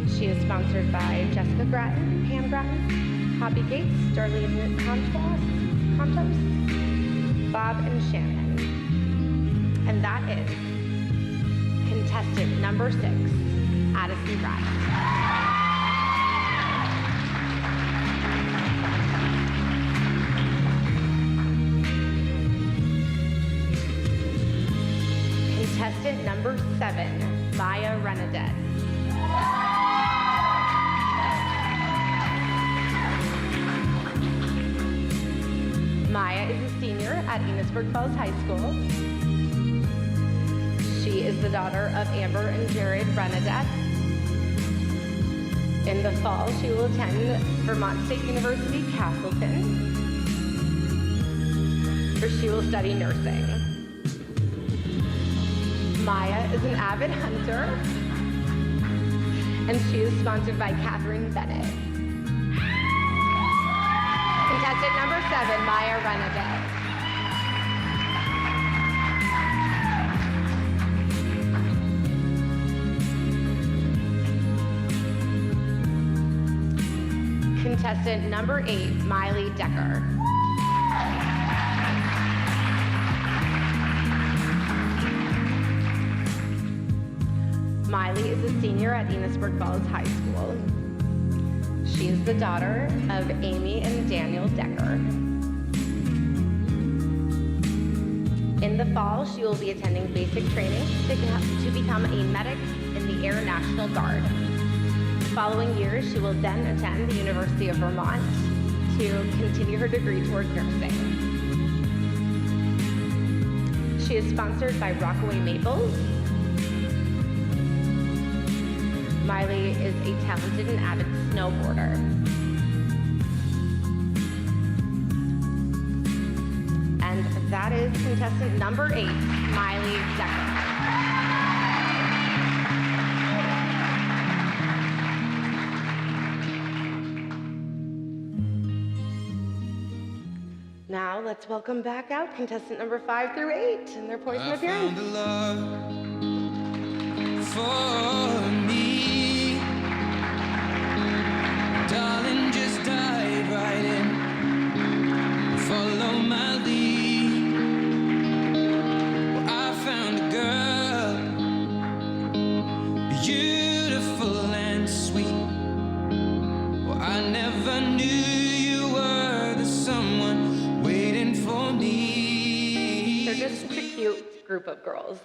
She is sponsored by Jessica Grattan, Pam Grattan, Hoppy Gates, Darlene Contos, Bob and Shannon. And that is contestant number 6, Addison Grattan. Contestant number 7, Maya Renadette. Maya is a senior at Enosburg Falls High School. She is the daughter of Amber and Jared Renadette. In the fall, she will attend Vermont State University, Castleton, where she will study nursing. Maya is an avid hunter, and she is sponsored by Catherine Bennett. Contestant number 7, Maya Renadette. Contestant number 8, Miley Decker. Miley is a senior at Enosburg Falls High School. She is the daughter of Amy and Daniel Decker. In the fall, she will be attending basic training to become a medic in the Air National Guard. The following year, she will then attend the University of Vermont to continue her degree toward nursing. She is sponsored by Rockaway Maples. Miley is a talented and avid snowboarder. And that is contestant number 8, Miley Decker. Now let's welcome back out contestant number 5 through 8 and their points of appearance. Found a love for me. Darling, just dive right in. Follow my lead. Well, I found a girl, beautiful and sweet. Well, I never knew you were the someone waiting for me. They're just such a cute group of girls.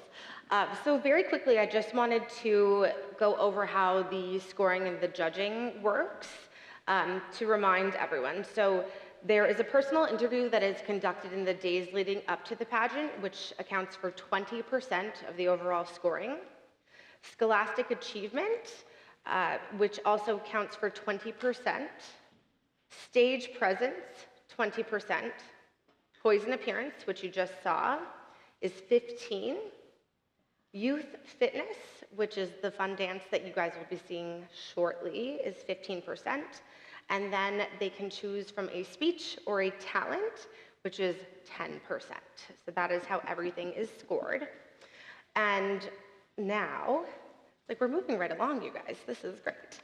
So very quickly, I just wanted to go over how the scoring and the judging works. To remind everyone. So there is a personal interview that is conducted in the days leading up to the pageant, which accounts for 20% of the overall scoring. Scholastic achievement, which also counts for 20%. Stage presence, 20%. Poise and appearance, which you just saw, is 15%. Youth fitness, which is the fun dance that you guys will be seeing shortly, is 15%. And then they can choose from a speech or a talent, which is 10%. So that is how everything is scored. And now, like we're moving right along, you guys. This is great.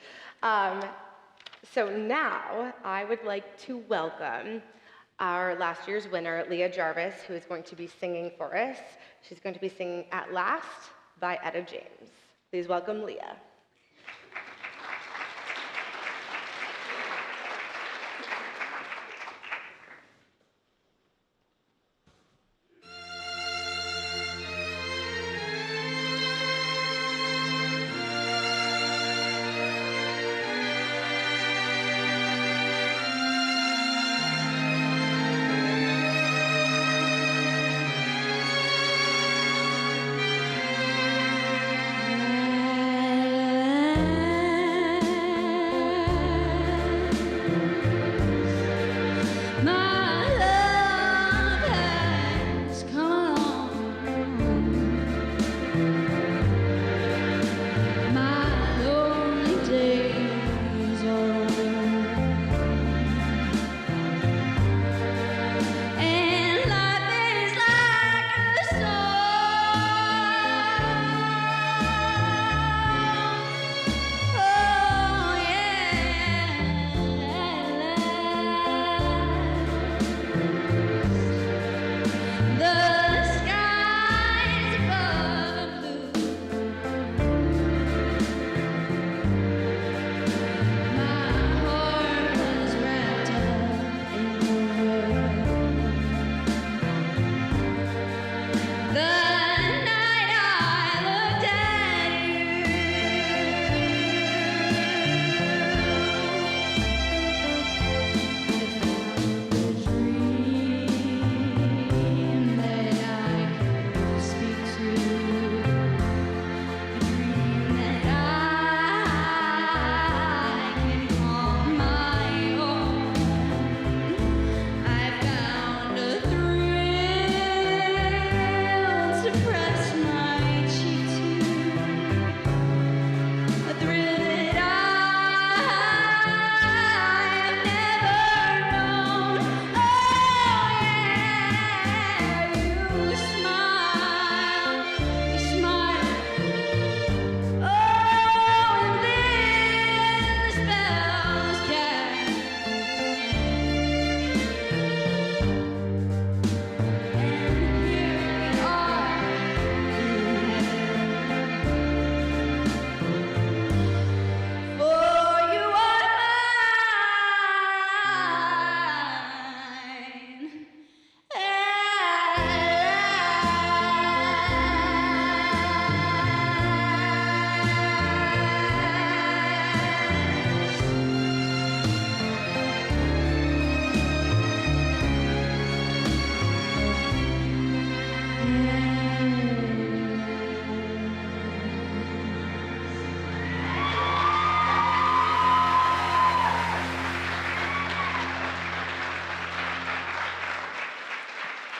So now I would like to welcome our last year's winner, Leah Jarvis, who is going to be singing for us. She's going to be singing At Last by Etta James. Please welcome Leah.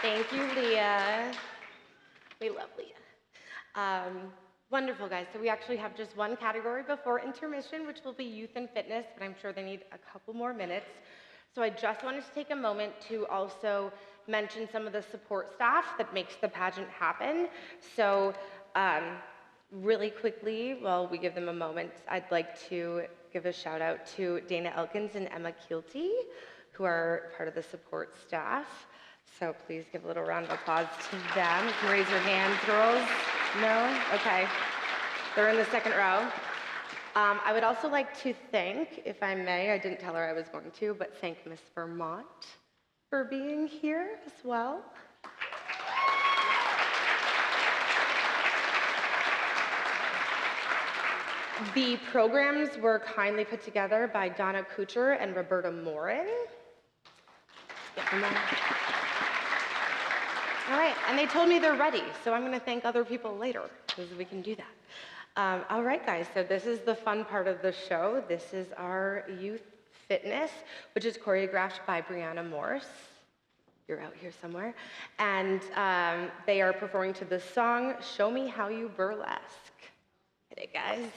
Thank you, Leah. We love Leah. Wonderful, guys. So we actually have just one category before intermission, which will be youth and fitness, but I'm sure they need a couple more minutes. So I just wanted to take a moment to also mention some of the support staff that makes the pageant happen. So really quickly, while we give them a moment, I'd like to give a shout out to Dana Elkins and Emma Keelty, who are part of the support staff. So please give a little round of applause to them. You can raise your hands, girls. No? Okay. They're in the second row. I would also like to thank, if I may, I didn't tell her I was going to, but thank Miss Vermont for being here as well. The programs were kindly put together by Donna Kuchar and Roberta Morin. All right, and they told me they're ready, so I'm gonna thank other people later, because we can do that. All right, guys, so this is the fun part of the show. This is our youth fitness, which is choreographed by Brianna Morse. You're out here somewhere. And they are performing to the song, Show Me How You Burlesque. Hit it, guys.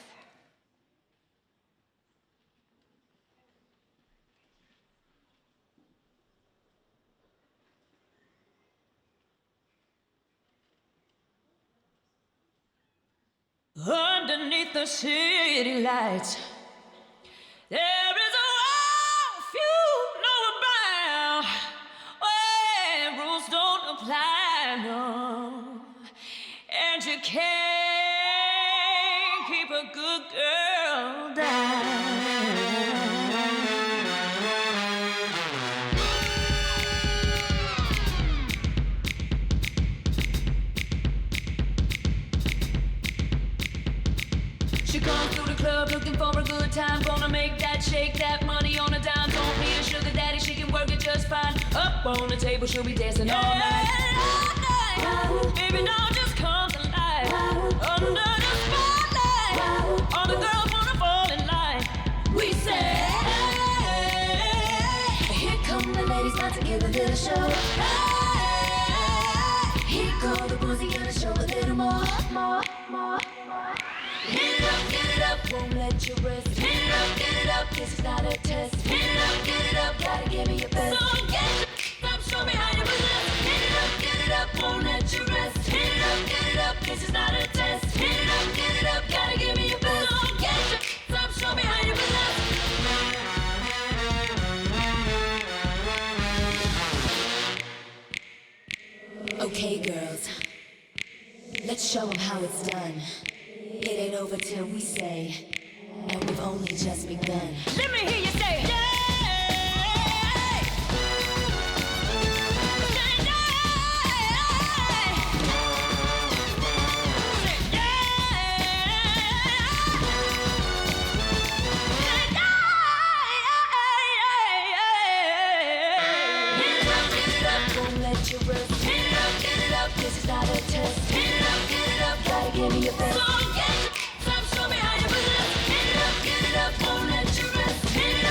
Underneath the city lights, there is a world few know about. know. And you can't keep a good girl down. She comes through the club looking for a good time. Gonna make that shake that money on a dime. Don't be a sugar daddy, she can work it just fine. Up on the table, she'll be dancing all night. Baby, don't just come to life. Under the spotlight, all the girls wanna fall in line. We say, hey, here come the ladies, about to give a little show. Hey, here go the boys, gonna show a little more. Hit it up, won't let you rest. Hit it up, this is not a test. Hit it up, gotta give me your best. So get up, show me how you possess. Hit it up, won't let you rest. Hit it up, this is not a test. Hit it up, gotta give me your best. So get up, show me how you possess. Okay, girls, let's show them how it's done. It ain't over till we say, and we've only just begun. Let me hear you say, yeah! This is not a test. Hit it up, gotta give me your best. So get up, show me how you possess. Hit it up, won't let you rest. Hit it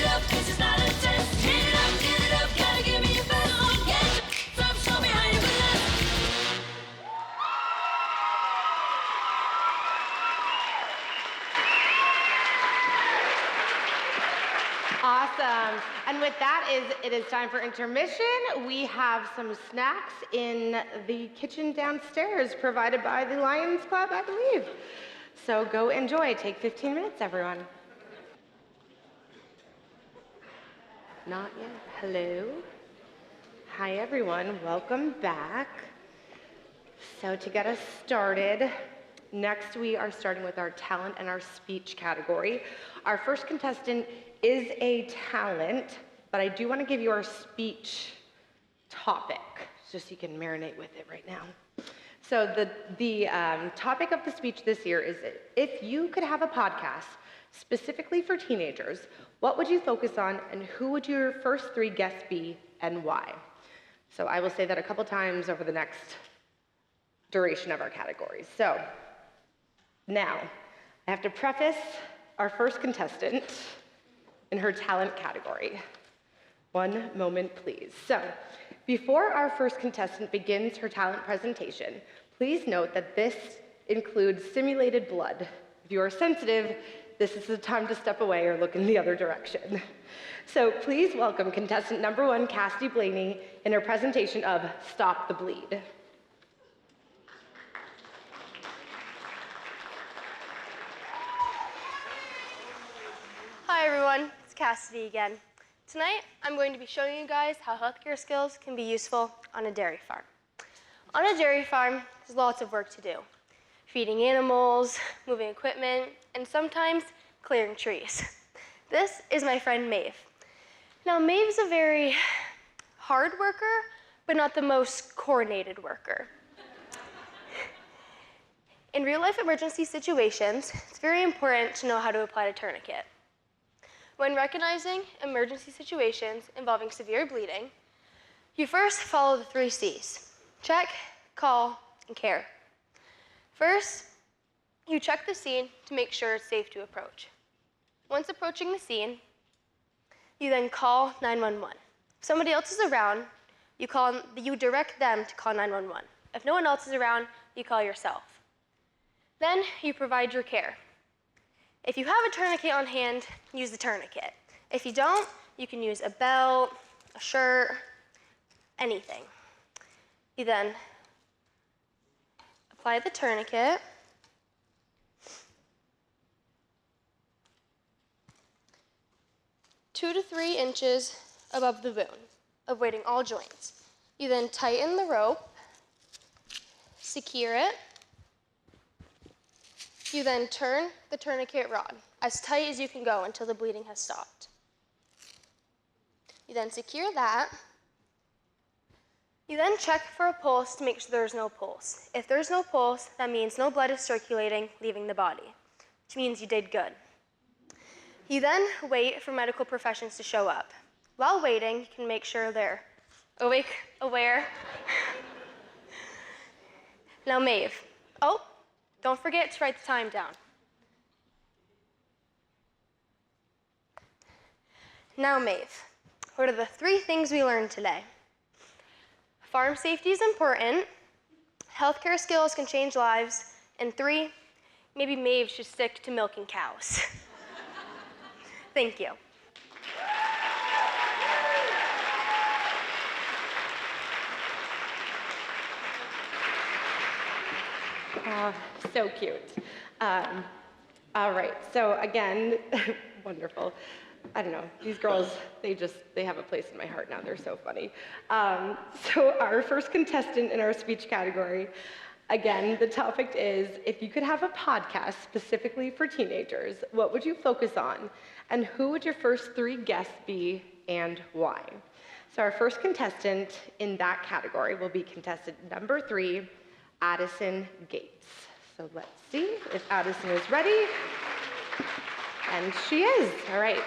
up, this is not a test. Hit it up, gotta give me your best. So get up, show me how you possess. Awesome. And with that, it is time for intermission. We have some snacks in the kitchen downstairs provided by the Lions Club, I believe. So go enjoy. Take 15 minutes, everyone. Not yet. Hello. Hi, everyone. Welcome back. So to get us started, next we are starting with our talent and our speech category. Our first contestant is a talent, but I do want to give you our speech topic, just so you can marinate with it right now. So the topic of the speech this year is, if you could have a podcast specifically for teenagers, what would you focus on, and who would your first 3 guests be, and why? So I will say that a couple times over the next duration of our categories. So now, I have to preface our first contestant in her talent category. One moment, please. So, before our first contestant begins her talent presentation, please note that this includes simulated blood. If you are sensitive, this is the time to step away or look in the other direction. So please welcome contestant number 1, Cassidy Blaney, in her presentation of Stop the Bleed. Hi everyone, it's Cassidy again. Tonight, I'm going to be showing you guys how healthcare skills can be useful on a dairy farm. On a dairy farm, there's lots of work to do. Feeding animals, moving equipment, and sometimes clearing trees. This is my friend Maeve. Now, Maeve's a very hard worker, but not the most coordinated worker. In real-life emergency situations, it's very important to know how to apply a tourniquet. When recognizing emergency situations involving severe bleeding, you first follow the 3 C's: check, call, and care. First, you check the scene to make sure it's safe to approach. Once approaching the scene, you then call 911. If somebody else is around, you direct them to call 911. If no one else is around, you call yourself. Then you provide your care. If you have a tourniquet on hand, use the tourniquet. If you don't, you can use a belt, a shirt, anything. You then apply the tourniquet. Two to 3 inches above the wound, avoiding all joints. You then tighten the rope secure it. You then turn the tourniquet rod as tight as you can go until the bleeding has stopped. You then secure that. You then check for a pulse to make sure there's no pulse. If there's no pulse, that means no blood is circulating, leaving the body, which means you did good. You then wait for medical professions to show up. While waiting, you can make sure they're awake, aware. Now, Maeve. Oh, don't forget to write the time down. Now, Maeve, what are the 3 things we learned today? Farm safety is important, healthcare skills can change lives, and 3, maybe Maeve should stick to milking cows. Thank you. So cute. All right, so again, wonderful. I don't know, these girls, they have a place in my heart now. They're so funny. So our first contestant in our speech category, again, the topic is, if you could have a podcast specifically for teenagers, what would you focus on? And who would your first 3 guests be and why? So our first contestant in that category will be contestant number 3, Addison Gates. So let's see if Addison is ready. And she is. All right.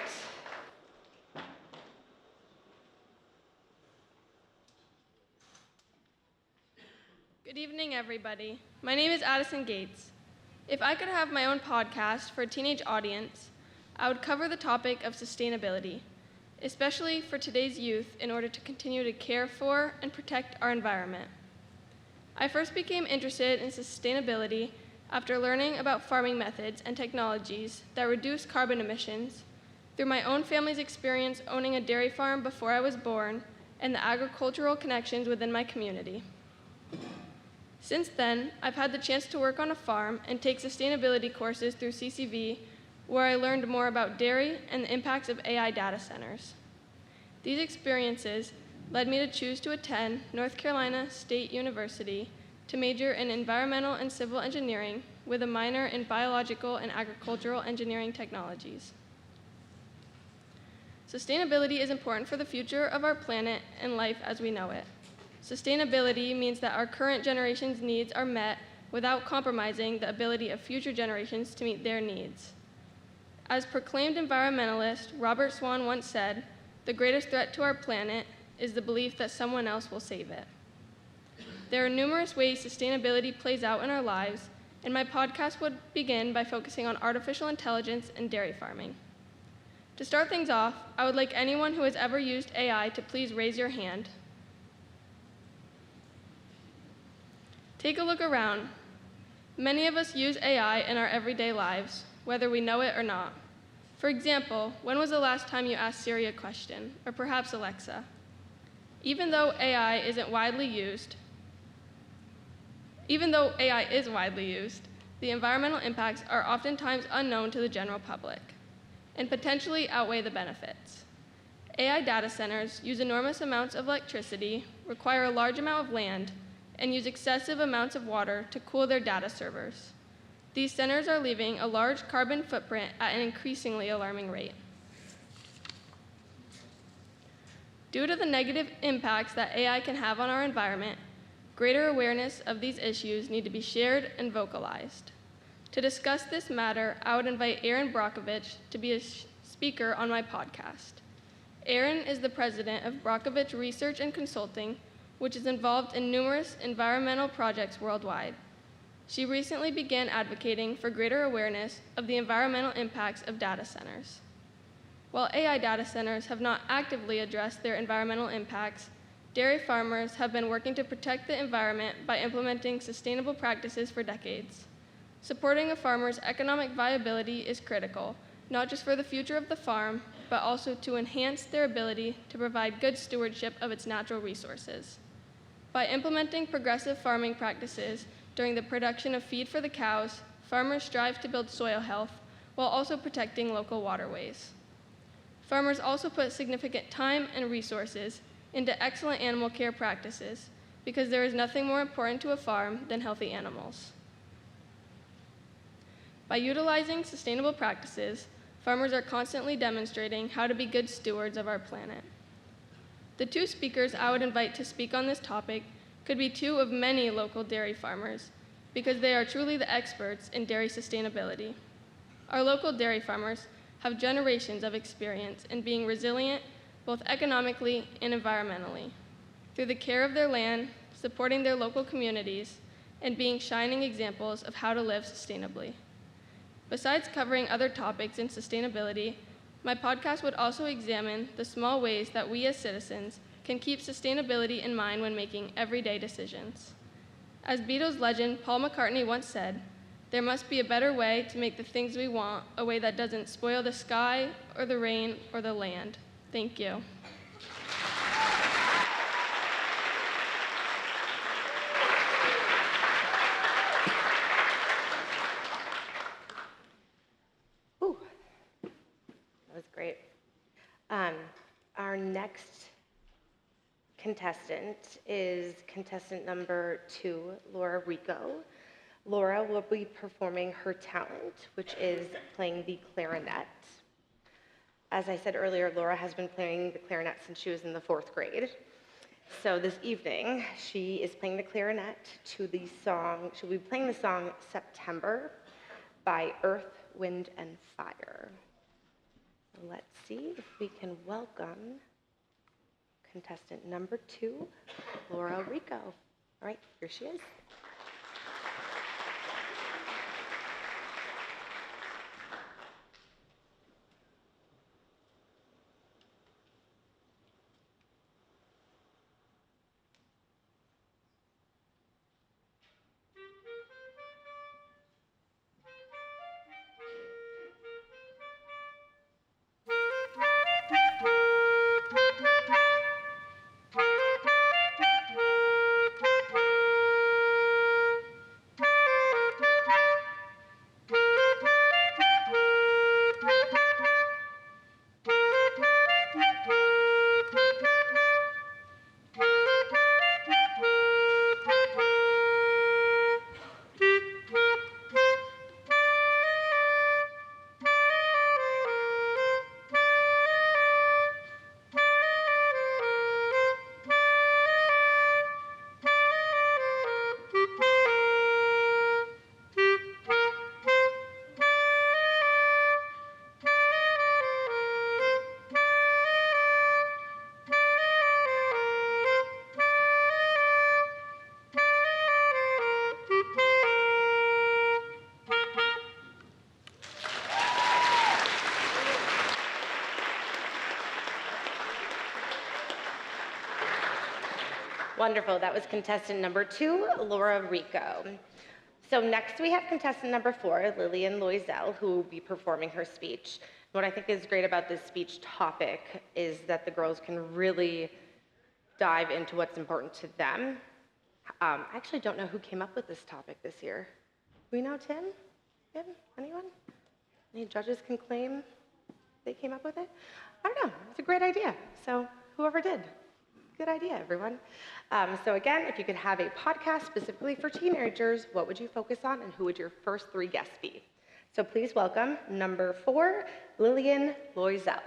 Good evening, everybody. My name is Addison Gates. If I could have my own podcast for a teenage audience, I would cover the topic of sustainability, especially for today's youth in order to continue to care for and protect our environment. I first became interested in sustainability after learning about farming methods and technologies that reduce carbon emissions through my own family's experience owning a dairy farm before I was born and the agricultural connections within my community. Since then, I've had the chance to work on a farm and take sustainability courses through CCV, where I learned more about dairy and the impacts of AI data centers. These experiences led me to choose to attend North Carolina State University to major in environmental and civil engineering with a minor in biological and agricultural engineering technologies. Sustainability is important for the future of our planet and life as we know it. Sustainability means that our current generation's needs are met without compromising the ability of future generations to meet their needs. As proclaimed environmentalist Robert Swan once said, "The greatest threat to our planet is the belief that someone else will save it." There are numerous ways sustainability plays out in our lives, and my podcast would begin by focusing on artificial intelligence and dairy farming. To start things off, I would like anyone who has ever used AI to please raise your hand. Take a look around. Many of us use AI in our everyday lives, whether we know it or not. For example, when was the last time you asked Siri a question, or perhaps Alexa? Even though AI is widely used, the environmental impacts are oftentimes unknown to the general public and potentially outweigh the benefits. AI data centers use enormous amounts of electricity, require a large amount of land, and use excessive amounts of water to cool their data servers. These centers are leaving a large carbon footprint at an increasingly alarming rate. Due to the negative impacts that AI can have on our environment, greater awareness of these issues need to be shared and vocalized. To discuss this matter, I would invite Aaron Brockovich to be a speaker on my podcast. Aaron is the president of Brockovich Research and Consulting, which is involved in numerous environmental projects worldwide. She recently began advocating for greater awareness of the environmental impacts of data centers. While AI data centers have not actively addressed their environmental impacts, dairy farmers have been working to protect the environment by implementing sustainable practices for decades. Supporting a farmer's economic viability is critical, not just for the future of the farm, but also to enhance their ability to provide good stewardship of its natural resources. By implementing progressive farming practices during the production of feed for the cows, farmers strive to build soil health while also protecting local waterways. Farmers also put significant time and resources into excellent animal care practices, because there is nothing more important to a farm than healthy animals. By utilizing sustainable practices, farmers are constantly demonstrating how to be good stewards of our planet. The two speakers I would invite to speak on this topic could be two of many local dairy farmers, because they are truly the experts in dairy sustainability. Our local dairy farmers have generations of experience in being resilient, both economically and environmentally, through the care of their land, supporting their local communities, and being shining examples of how to live sustainably. Besides covering other topics in sustainability, my podcast would also examine the small ways that we as citizens can keep sustainability in mind when making everyday decisions. As Beatles legend Paul McCartney once said, there must be a better way to make the things we want, a way that doesn't spoil the sky or the rain or the land. Thank you. Ooh, that was great. Our next contestant is contestant number 2, Laura Rico. Laura will be performing her talent, which is playing the clarinet. As I said earlier, Laura has been playing the clarinet since she was in the 4th grade. So this evening, she is playing the clarinet to the song, she'll be playing the song September by Earth, Wind, and Fire. Let's see if we can welcome contestant number 2, Laura Rico. All right, here she is. Wonderful. That was contestant number 2, Laura Rico. So next we have contestant number 4, Lillian Loisel, who will be performing her speech. What I think is great about this speech topic is that the girls can really dive into what's important to them. I actually don't know who came up with this topic this year. Do we know Tim? Tim? Anyone? Any judges can claim they came up with it? I don't know. It's a great idea. So whoever did. Good idea, everyone. So again, if you could have a podcast specifically for teenagers, what would you focus on and who would your first 3 guests be? So please welcome number 4, Lillian Loisel.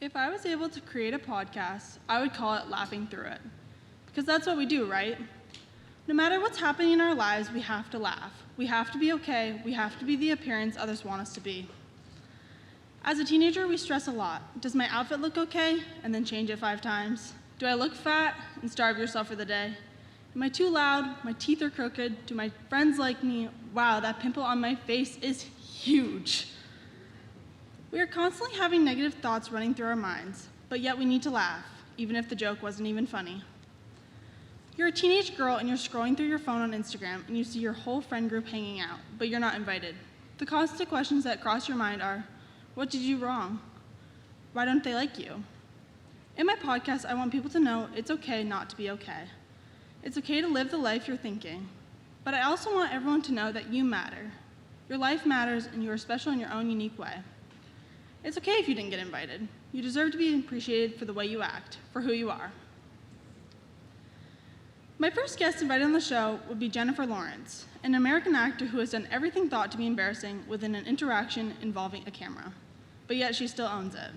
If I was able to create a podcast, I would call it Laughing Through It. Because that's what we do, right? No matter what's happening in our lives, we have to laugh. We have to be okay. We have to be the appearance others want us to be. As a teenager, we stress a lot. Does my outfit look okay? And then change it 5 times. Do I look fat? And starve yourself for the day. Am I too loud? My teeth are crooked. Do my friends like me? Wow, that pimple on my face is huge. We are constantly having negative thoughts running through our minds, but yet we need to laugh, even if the joke wasn't even funny. You're a teenage girl and you're scrolling through your phone on Instagram and you see your whole friend group hanging out, but you're not invited. The constant questions that cross your mind are, what did you do wrong? Why don't they like you? In my podcast, I want people to know it's okay not to be okay. It's okay to live the life you're thinking. But I also want everyone to know that you matter. Your life matters, and you are special in your own unique way. It's okay if you didn't get invited. You deserve to be appreciated for the way you act, for who you are. My first guest invited on the show would be Jennifer Lawrence, an American actor who has done everything thought to be embarrassing within an interaction involving a camera, but yet she still owns it.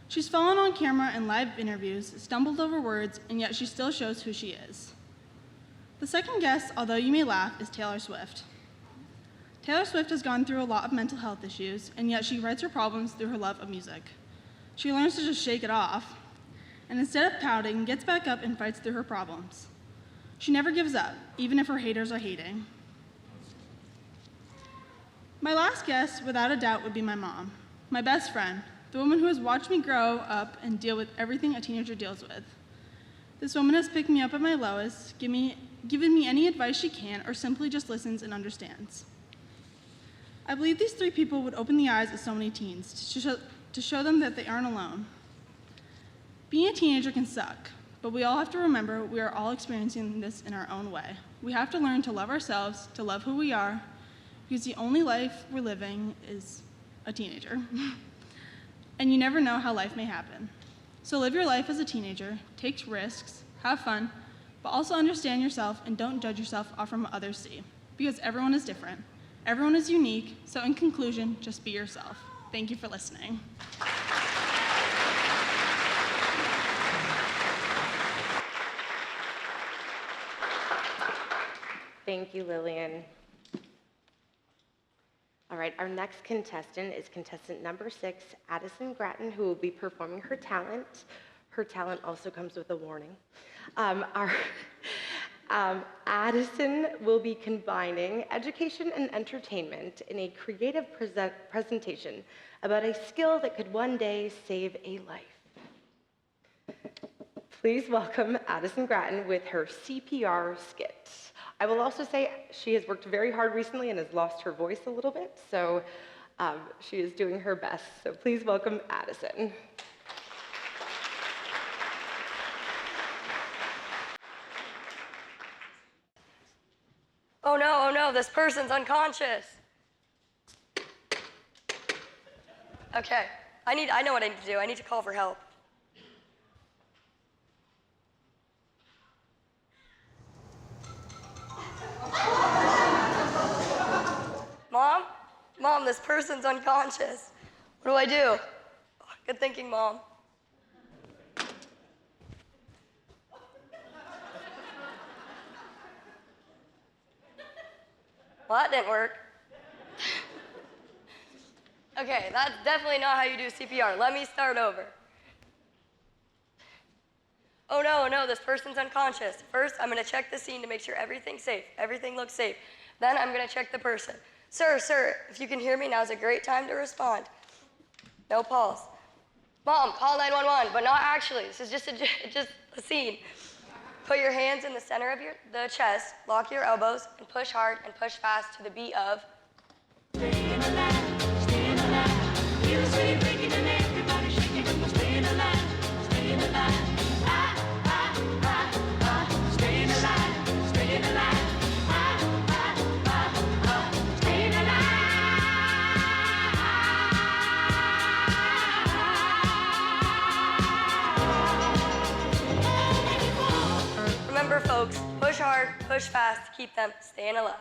She's fallen on camera in live interviews, stumbled over words, and yet she still shows who she is. The second guest, although you may laugh, is Taylor Swift. Taylor Swift has gone through a lot of mental health issues, and yet she writes her problems through her love of music. She learns to just shake it off, and instead of pouting, gets back up and fights through her problems. She never gives up, even if her haters are hating. My last guest, without a doubt, would be my mom, my best friend, the woman who has watched me grow up and deal with everything a teenager deals with. This woman has picked me up at my lowest, given me any advice she can, or simply just listens and understands. I believe these three people would open the eyes of so many teens to show them that they aren't alone. Being a teenager can suck, but we all have to remember we are all experiencing this in our own way. We have to learn to love ourselves, to love who we are, because the only life we're living is a teenager. And you never know how life may happen. So live your life as a teenager, take risks, have fun, but also understand yourself and don't judge yourself off from what others see, because everyone is different. Everyone is unique, so in conclusion, just be yourself. Thank you for listening. Thank you, Lillian. All right, our next contestant is contestant number 6, Addison Grattan, who will be performing her talent. Her talent also comes with a warning. Addison will be combining education and entertainment in a creative presentation about a skill that could one day save a life. Please welcome Addison Grattan with her CPR skit. I will also say she has worked very hard recently and has lost her voice a little bit, so she is doing her best. So please welcome Addison. Oh no, this person's unconscious. Okay, I know what I need to do. I need to call for help. Mom, this person's unconscious. What do I do? Good thinking, Mom. Well, that didn't work. Okay, that's definitely not how you do CPR. Let me start over. Oh no, this person's unconscious. First, I'm gonna check the scene to make sure everything's safe. Everything looks safe. Then I'm gonna check the person. Sir, if you can hear me, now's a great time to respond. No pulse. Mom, call 911, but not actually. This is just a scene. Put your hands in the center of the chest, lock your elbows, and push hard and push fast to the beat of... Staying alive, staying alive. Feel the sweet breaking and everybody shaking. Staying alive, staying alive. Staying alive, staying alive. Staying alive. Remember, folks, push hard, push fast, keep them staying alive.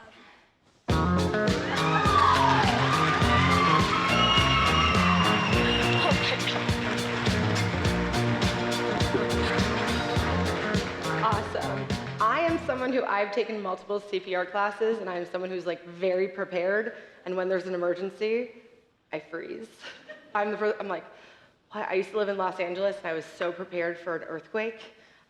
Awesome. I am someone who I've taken multiple CPR classes, and I am someone who's like very prepared. And when there's an emergency, I freeze. I'm like, what? I used to live in Los Angeles, and I was so prepared for an earthquake.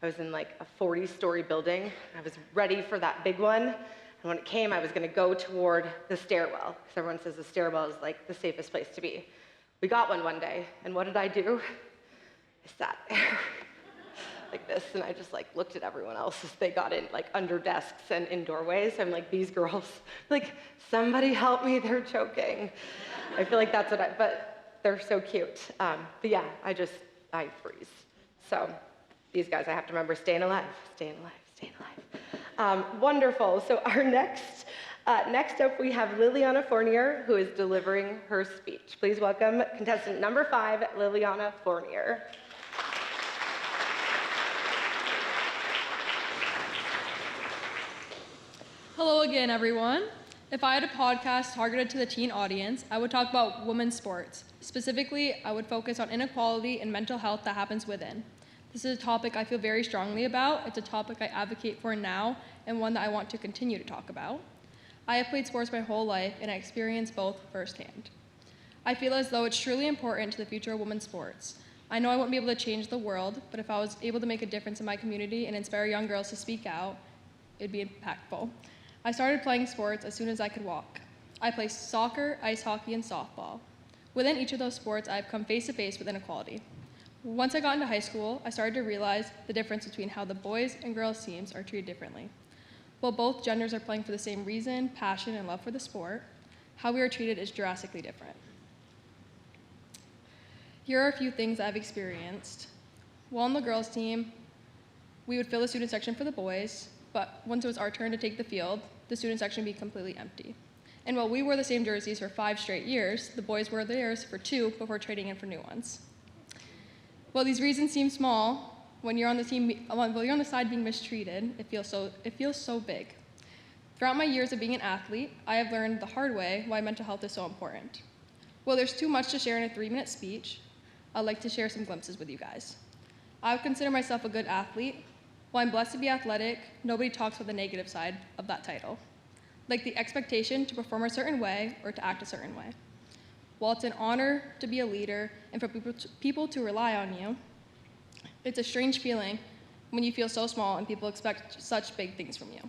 I was in like a 40-story building. I was ready for that big one. And when it came, I was going to go toward the stairwell, because everyone says the stairwell is like the safest place to be. We got one day, and what did I do? I sat there like this, and I just like looked at everyone else as they got in, like under desks and in doorways. I'm like, these girls, like, somebody help me, they're choking. I feel like that's what but they're so cute. But yeah, I freeze. So these guys, I have to remember, staying alive, staying alive, staying alive. Wonderful. So our next Next up, we have Liliana Fournier, who is delivering her speech. Please welcome contestant number 5, Liliana Fournier. Hello again, everyone. If I had a podcast targeted to the teen audience, I would talk about women's sports. Specifically, I would focus on inequality and mental health that happens within. This is a topic I feel very strongly about. It's a topic I advocate for now and one that I want to continue to talk about. I have played sports my whole life and I experienced both firsthand. I feel as though it's truly important to the future of women's sports. I know I won't be able to change the world, but if I was able to make a difference in my community and inspire young girls to speak out, it'd be impactful. I started playing sports as soon as I could walk. I play soccer, ice hockey, and softball. Within each of those sports, I've come face to face with inequality. Once I got into high school, I started to realize the difference between how the boys and girls teams are treated differently. While both genders are playing for the same reason, passion, and love for the sport, how we are treated is drastically different. Here are a few things I've experienced. While on the girls' team, we would fill the student section for the boys, but once it was our turn to take the field, the student section would be completely empty. And while we wore the same jerseys for 5 straight years, the boys wore theirs for 2 before trading in for new ones. While these reasons seem small, when you're on the side being mistreated, it feels so big. Throughout my years of being an athlete, I have learned the hard way why mental health is so important. While there's too much to share in a 3-minute speech, I'd like to share some glimpses with you guys. I would consider myself a good athlete. While I'm blessed to be athletic, nobody talks about the negative side of that title, like the expectation to perform a certain way or to act a certain way. While it's an honor to be a leader and for people to rely on you, it's a strange feeling when you feel so small and people expect such big things from you.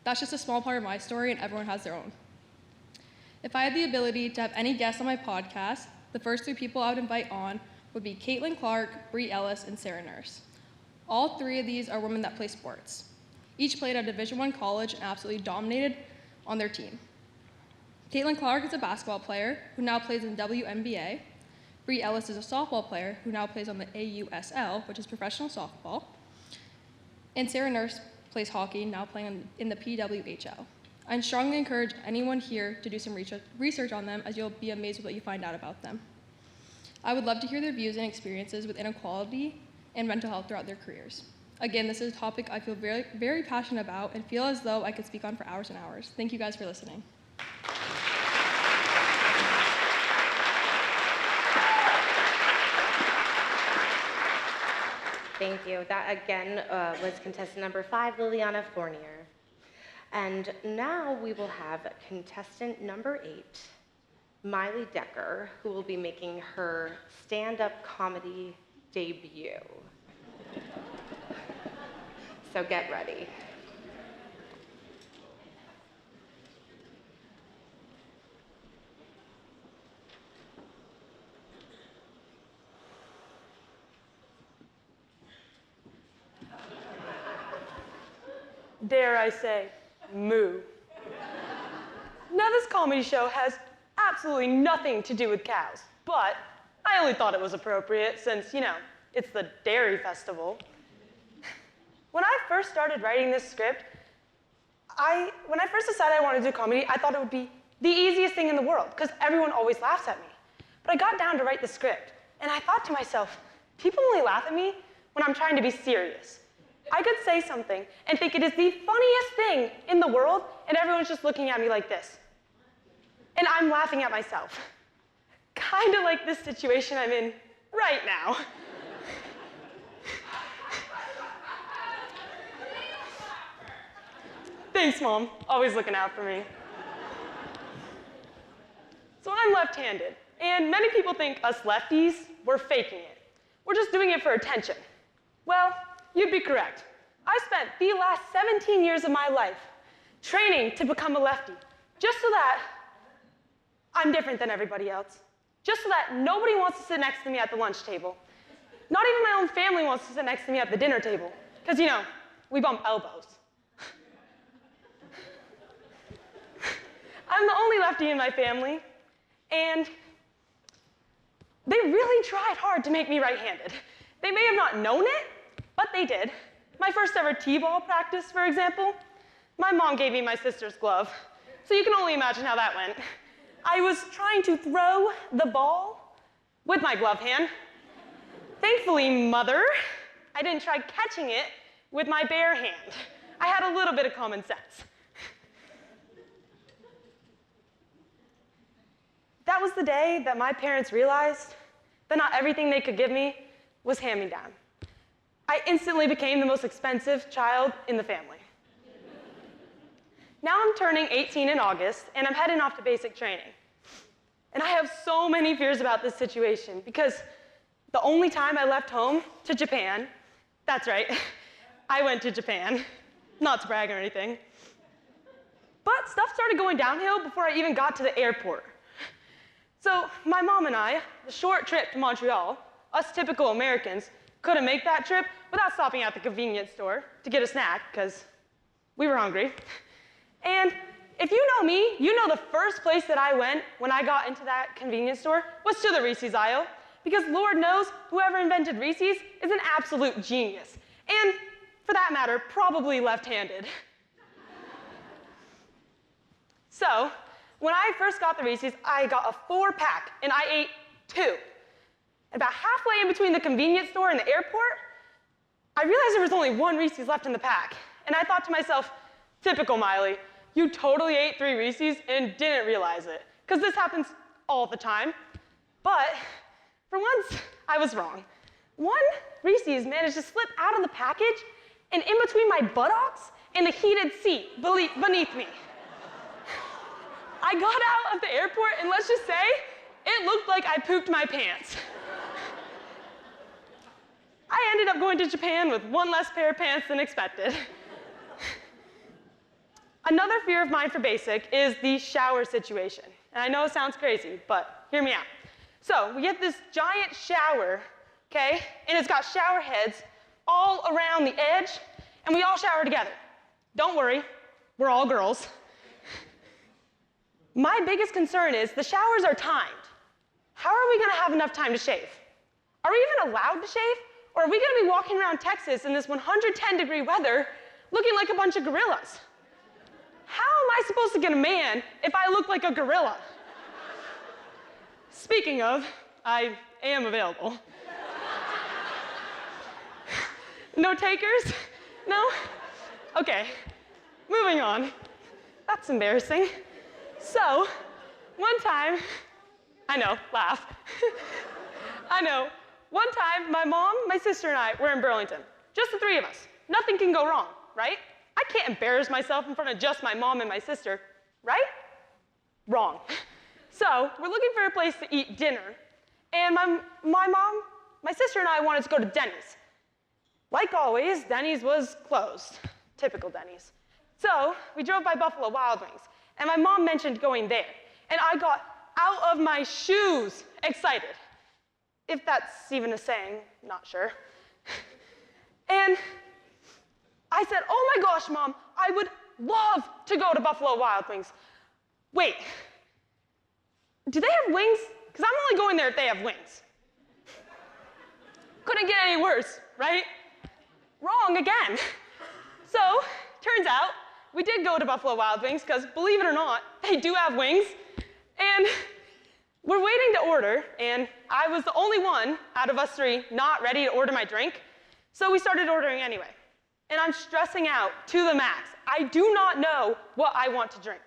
That's just a small part of my story, and everyone has their own. If I had the ability to have any guests on my podcast, the first 3 people I would invite on would be Caitlin Clark, Bree Ellis, and Sarah Nurse. All 3 of these are women that play sports. Each played at a Division I college and absolutely dominated on their team. Caitlin Clark is a basketball player who now plays in WNBA. Bree Ellis is a softball player who now plays on the AUSL, which is professional softball. And Sarah Nurse plays hockey, now playing in the PWHL. I strongly encourage anyone here to do some research on them, as you'll be amazed with what you find out about them. I would love to hear their views and experiences with inequality and mental health throughout their careers. Again, this is a topic I feel very, very passionate about and feel as though I could speak on for hours and hours. Thank you guys for listening. Thank you. That again was contestant number 5, Liliana Fournier. And now we will have contestant number 8, Miley Decker, who will be making her stand-up comedy debut. So get ready. Dare I say, moo. Now this comedy show has absolutely nothing to do with cows, but I only thought it was appropriate since, you know, it's the Dairy Festival. When I first started writing this script, when I first decided I wanted to do comedy, I thought it would be the easiest thing in the world, because everyone always laughs at me. But I got down to write the script, and I thought to myself, people only laugh at me when I'm trying to be serious. I could say something and think it is the funniest thing in the world, and everyone's just looking at me like this. And I'm laughing at myself. Kind of like this situation I'm in right now. Thanks, Mom. Always looking out for me. So I'm left-handed, and many people think us lefties, we're faking it. We're just doing it for attention. Well, you'd be correct. I spent the last 17 years of my life training to become a lefty, just so that I'm different than everybody else, just so that nobody wants to sit next to me at the lunch table. Not even my own family wants to sit next to me at the dinner table, because, you know, we bump elbows. I'm the only lefty in my family, and they really tried hard to make me right-handed. They may have not known it, but they did. My first ever t-ball practice, for example, My mom gave me my sister's glove, so you can only imagine how that went. I was trying to throw the ball with my glove hand. Thankfully, Mother, I didn't try catching it with my bare hand. I had a little bit of common sense. That was the day that my parents realized that not everything they could give me was hand-me-down. I instantly became the most expensive child in the family. Now I'm turning 18 in August, and I'm heading off to basic training. And I have so many fears about this situation because the only time I left home to Japan, that's right, I went to Japan, not to brag or anything. But stuff started going downhill before I even got to the airport. So my mom and I, the short trip to Montreal, us typical Americans, couldn't make that trip without stopping at the convenience store to get a snack because we were hungry. And if you know me, you know the first place that I went when I got into that convenience store was to the Reese's aisle, because Lord knows whoever invented Reese's is an absolute genius. And for that matter, probably left-handed. So, when I first got the Reese's, I got a 4-pack, and I ate 2. About halfway in between the convenience store and the airport, I realized there was only 1 Reese's left in the pack. And I thought to myself, typical Miley, you totally ate 3 Reese's and didn't realize it. Because this happens all the time. But for once, I was wrong. 1 Reese's managed to slip out of the package and in between my buttocks and the heated seat beneath me. I got out of the airport, and let's just say, it looked like I pooped my pants. I ended up going to Japan with 1 less pair of pants than expected. Another fear of mine for basic is the shower situation. And I know it sounds crazy, but hear me out. So we get this giant shower, okay? And it's got shower heads all around the edge, and we all shower together. Don't worry, we're all girls. My biggest concern is the showers are timed. How are we gonna have enough time to shave? Are we even allowed to shave? Or are we gonna be walking around Texas in this 110-degree weather looking like a bunch of gorillas? How am I supposed to get a man if I look like a gorilla? Speaking of, I am available. No takers? No? Okay, moving on. That's embarrassing. So, one time, I know, laugh. I know, one time my mom, my sister, and I were in Burlington. Just the 3 of us. Nothing can go wrong, right? I can't embarrass myself in front of just my mom and my sister, right? Wrong. So, we're looking for a place to eat dinner, and my mom, my sister, and I wanted to go to Denny's. Like always, Denny's was closed. Typical Denny's. So, we drove by Buffalo Wild Wings, and my mom mentioned going there, and I got out of my shoes excited. If that's even a saying, not sure. And I said, oh my gosh, Mom, I would love to go to Buffalo Wild Wings. Wait, do they have wings? Because I'm only going there if they have wings. Couldn't get any worse, right? Wrong again. So, turns out, we did go to Buffalo Wild Wings because, believe it or not, they do have wings. And we're waiting to order, and I was the only one out of us 3 not ready to order my drink. So we started ordering anyway. And I'm stressing out to the max. I do not know what I want to drink.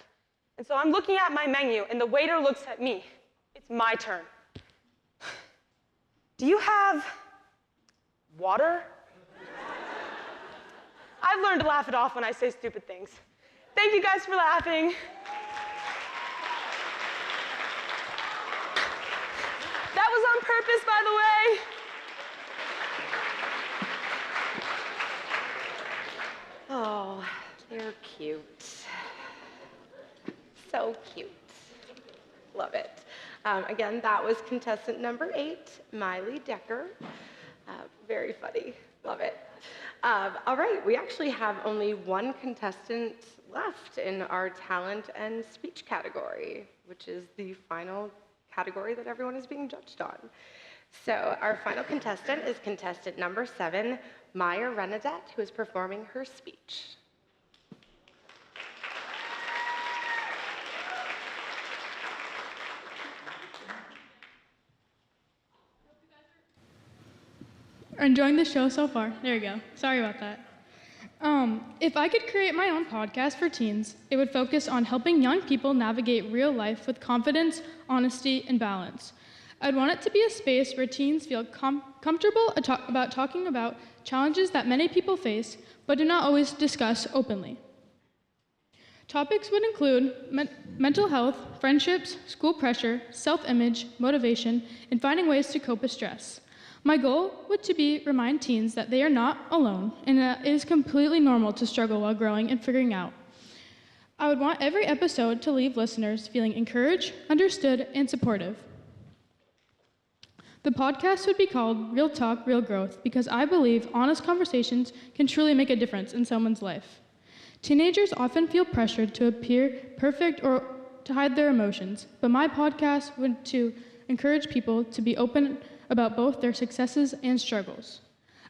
And so I'm looking at my menu, and the waiter looks at me. It's my turn. Do you have water? I've learned to laugh it off when I say stupid things. Thank you guys for laughing. That was on purpose, by the way. Oh, they're cute. So cute. Love it. Again, that was contestant number 8, Miley Decker. Very funny. Love it. All right, we actually have only 1 contestant left in our talent and speech category, which is the final category that everyone is being judged on. So our final contestant is contestant number 7, Maya Renadette, who is performing her speech. are enjoying the show so far. There you go. Sorry about that. If I could create my own podcast for teens, it would focus on helping young people navigate real life with confidence, honesty, and balance. I'd want it to be a space where teens feel comfortable about talking about challenges that many people face, but do not always discuss openly. Topics would include mental health, friendships, school pressure, self-image, motivation, and finding ways to cope with stress. My goal would to be remind teens that they are not alone and that it is completely normal to struggle while growing and figuring out. I would want every episode to leave listeners feeling encouraged, understood, and supportive. The podcast would be called Real Talk, Real Growth because I believe honest conversations can truly make a difference in someone's life. Teenagers often feel pressured to appear perfect or to hide their emotions, but my podcast would to encourage people to be open about both their successes and struggles.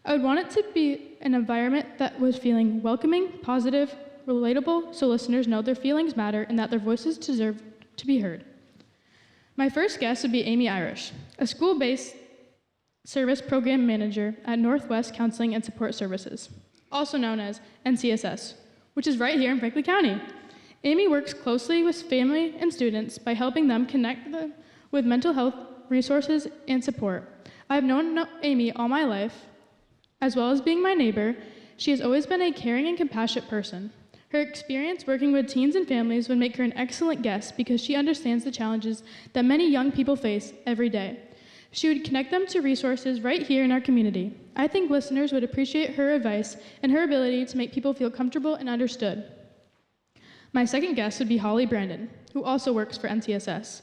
I would want it to be an environment that was feeling welcoming, positive, relatable, so listeners know their feelings matter and that their voices deserve to be heard. My first guest would be Amy Irish, a school-based service program manager at Northwest Counseling and Support Services, also known as NCSS, which is right here in Franklin County. Amy works closely with family and students by helping them connect them with mental health resources and support. I've known Amy all my life. As well as being my neighbor, she has always been a caring and compassionate person. Her experience working with teens and families would make her an excellent guest because she understands the challenges that many young people face every day. She would connect them to resources right here in our community. I think listeners would appreciate her advice and her ability to make people feel comfortable and understood. My second guest would be Holly Brandon, who also works for NCSS.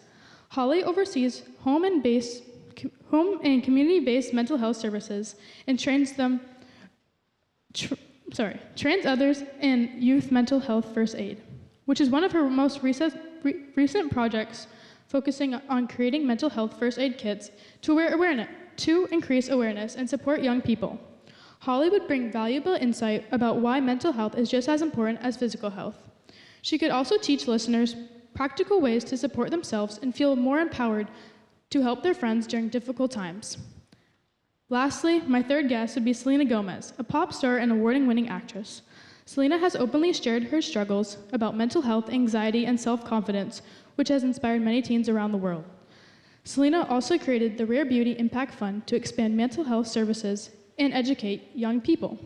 Holly oversees home and community-based mental health services and trains others in youth mental health first aid, which is one of her most recent projects, focusing on creating mental health first aid kits to increase awareness and support young people. Holly would bring valuable insight about why mental health is just as important as physical health. She could also teach listeners practical ways to support themselves and feel more empowered to help their friends during difficult times. Lastly, my third guest would be Selena Gomez, a pop star and award-winning actress. Selena has openly shared her struggles about mental health, anxiety, and self-confidence, which has inspired many teens around the world. Selena also created the Rare Beauty Impact Fund to expand mental health services and educate young people.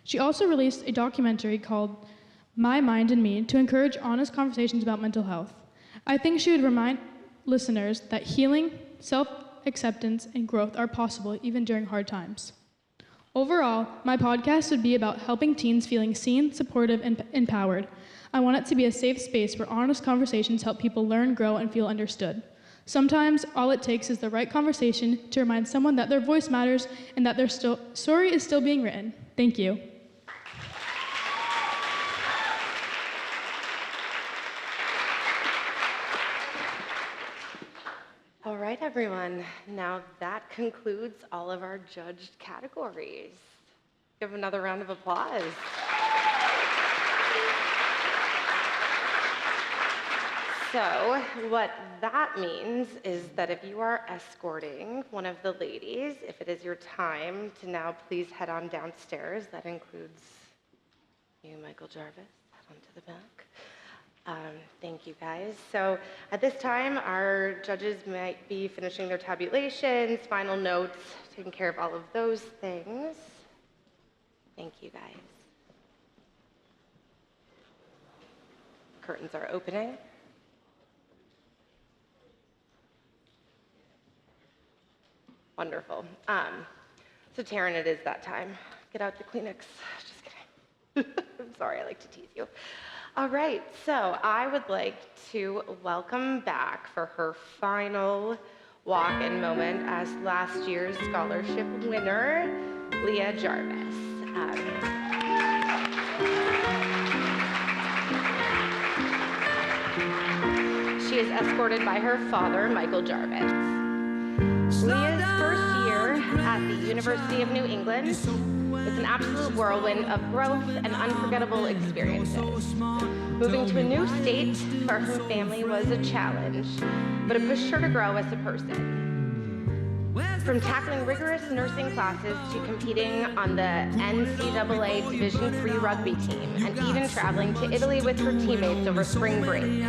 She also released a documentary called My Mind and Me to encourage honest conversations about mental health. I think she would remind listeners that healing, self-acceptance, and growth are possible even during hard times. Overall, my podcast would be about helping teens feeling seen, supportive, and empowered. I want it to be a safe space where honest conversations help people learn, grow, and feel understood. Sometimes, all it takes is the right conversation to remind someone that their voice matters and that their story is still being written. Thank you. All right, everyone. Now that concludes all of our judged categories. Give another round of applause. So what that means is that if you are escorting one of the ladies, if it is your time to now please head on downstairs, that includes you, Michael Jarvis, head on to the back. Thank you, guys. So at this time, our judges might be finishing their tabulations, final notes, taking care of all of those things. Thank you, guys. Curtains are opening. Wonderful. So Taryn, it is that time. Get out the Kleenex. Just kidding. I'm sorry, I like to tease you. All right, so I would like to welcome back for her final walk-in moment as last year's scholarship winner, Leah Jarvis. She is escorted by her father, Michael Jarvis. Leah's first year at the University of New England was an absolute whirlwind of growth and unforgettable experiences. Moving to a new state for her family was a challenge, but it pushed her to grow as a person. From tackling rigorous nursing classes to competing on the NCAA Division III rugby team, and even traveling to Italy with her teammates over spring break.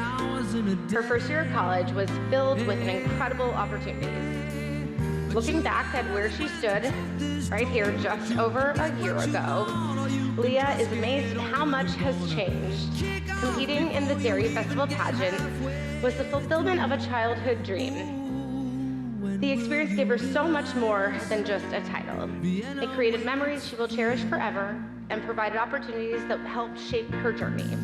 Her first year of college was filled with incredible opportunities. Looking back at where she stood, right here just over a year ago, Leah is amazed at how much has changed. Competing in the Dairy Festival pageant was the fulfillment of a childhood dream. The experience gave her so much more than just a title. It created memories she will cherish forever and provided opportunities that helped shape her journey.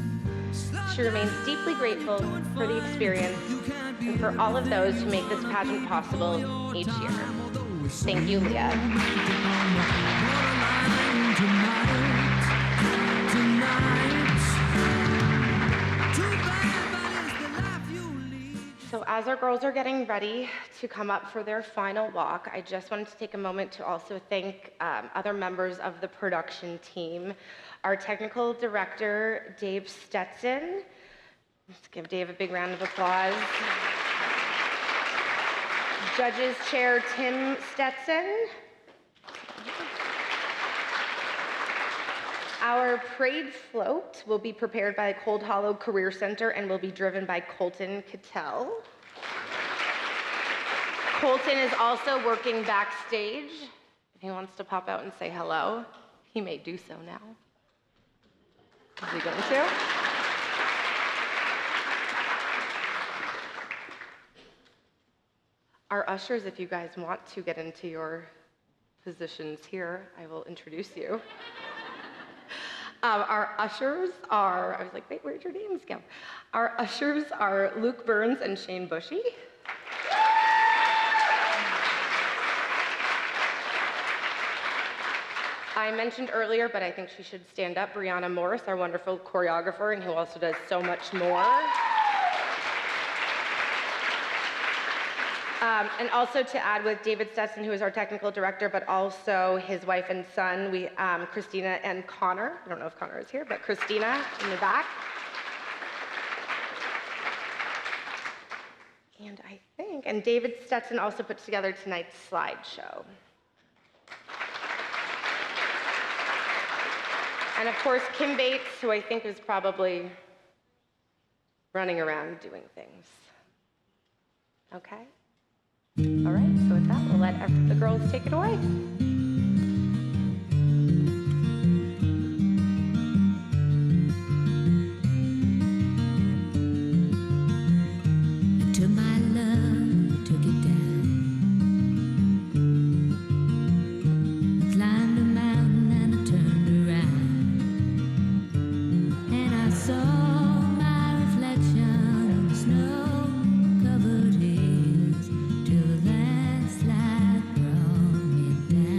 She remains deeply grateful for the experience and for all of those who make this pageant possible each year. Thank you, Leah. So as our girls are getting ready to come up for their final walk, I just wanted to take a moment to also thank other members of the production team. Our technical director, Dave Stetson. Let's give Dave a big round of applause. Judges Chair Tim Stetson. Our parade float will be prepared by Cold Hollow Career Center and will be driven by Colton Cattell. Colton is also working backstage. If he wants to pop out and say hello, he may do so now. Is he going to? Our ushers, if you guys want to get into your positions here, I will introduce you. Our ushers are, I was like, wait, where'd your names go? Our ushers are Luke Burns and Shane Bushy. I mentioned earlier, but I think she should stand up, Brianna Morris, our wonderful choreographer, and who also does so much more. And also to add with David Stetson, who is our technical director, but also his wife and son, Christina and Connor. I don't know if Connor is here, but Christina in the back. And David Stetson also put together tonight's slideshow. And of course, Kim Bates, who I think is probably running around doing things. Okay? All right, so with that, we'll let the girls take it away. To my love, took it down. I climbed a mountain and I turned around, and I saw my reflection in the snow-covered hills till the landslide brought me down.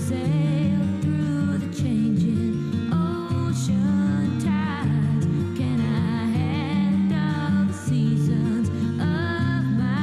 sail through the changing ocean tides? Can I handle the seasons of my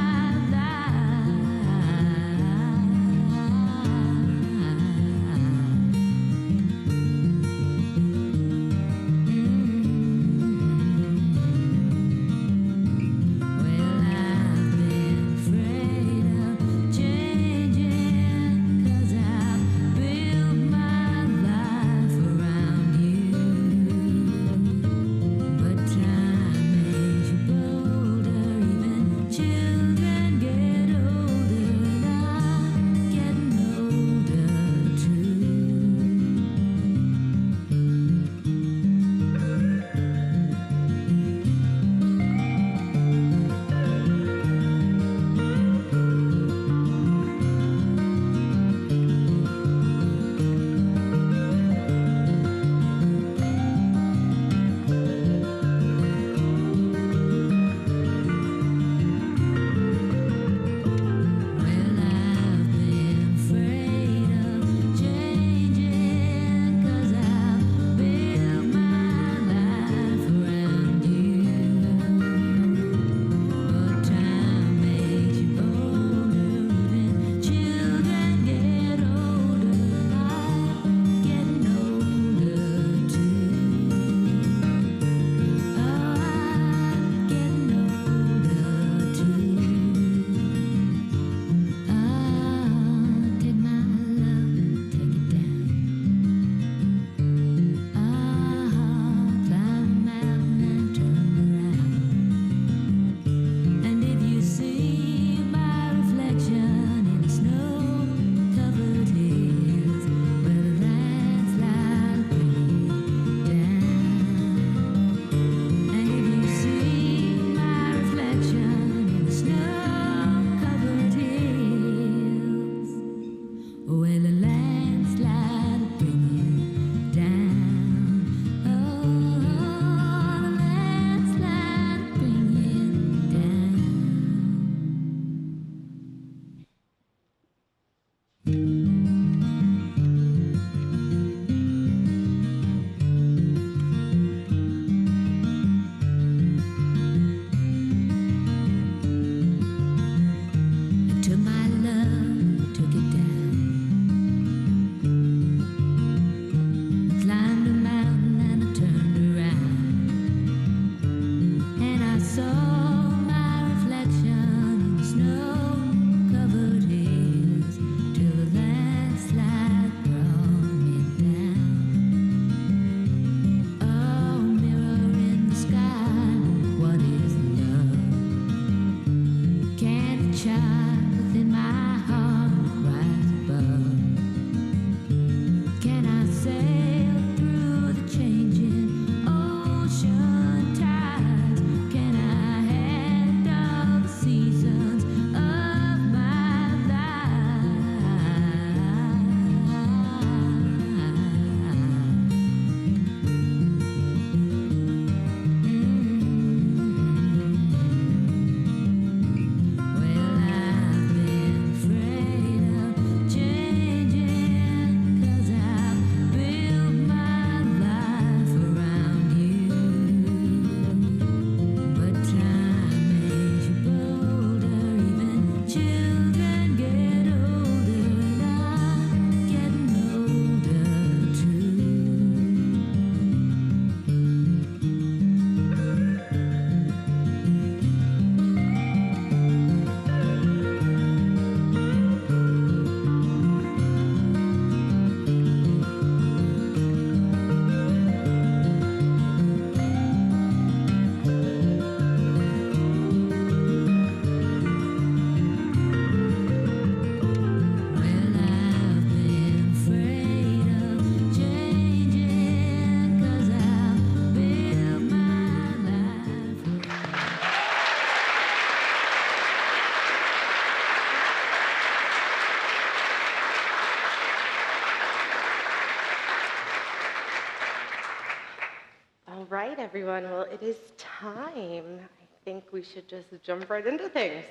Well, I've been afraid of changing, 'cause I've built my life around you. But time makes you bolder, even children get older, and I'm getting older too. Well, I've been afraid of changing, 'cause I've built my life around you. But time makes you bolder, even children get older, and I'm getting older too. Oh, I'm getting older too. Take my love, take it down. Climb a mountain and turn around. And if you see my reflection in the snow-covered hills, where the landslide brings down. And if you see my reflection in the snow-covered hills, well, the landslide will bring you down. Oh, the landslide will bring you down. I took my love, took it down. I climbed a mountain and I turned around, and I saw my reflection in the snow-covered hills, till the landslide brought me down. Oh, mirror in the sky, what is love? Can the child within my heart rise above? Can I sail through the changing ocean tides? Can I handle the seasons of my Well, I've been afraid of changing, 'cause I've built my life around you. But time makes you bolder, even children get older, and I'm getting older too. Well, I've been afraid of changing, 'cause I've built my life All right, everyone. Well, it is time. I think we should just jump right into things.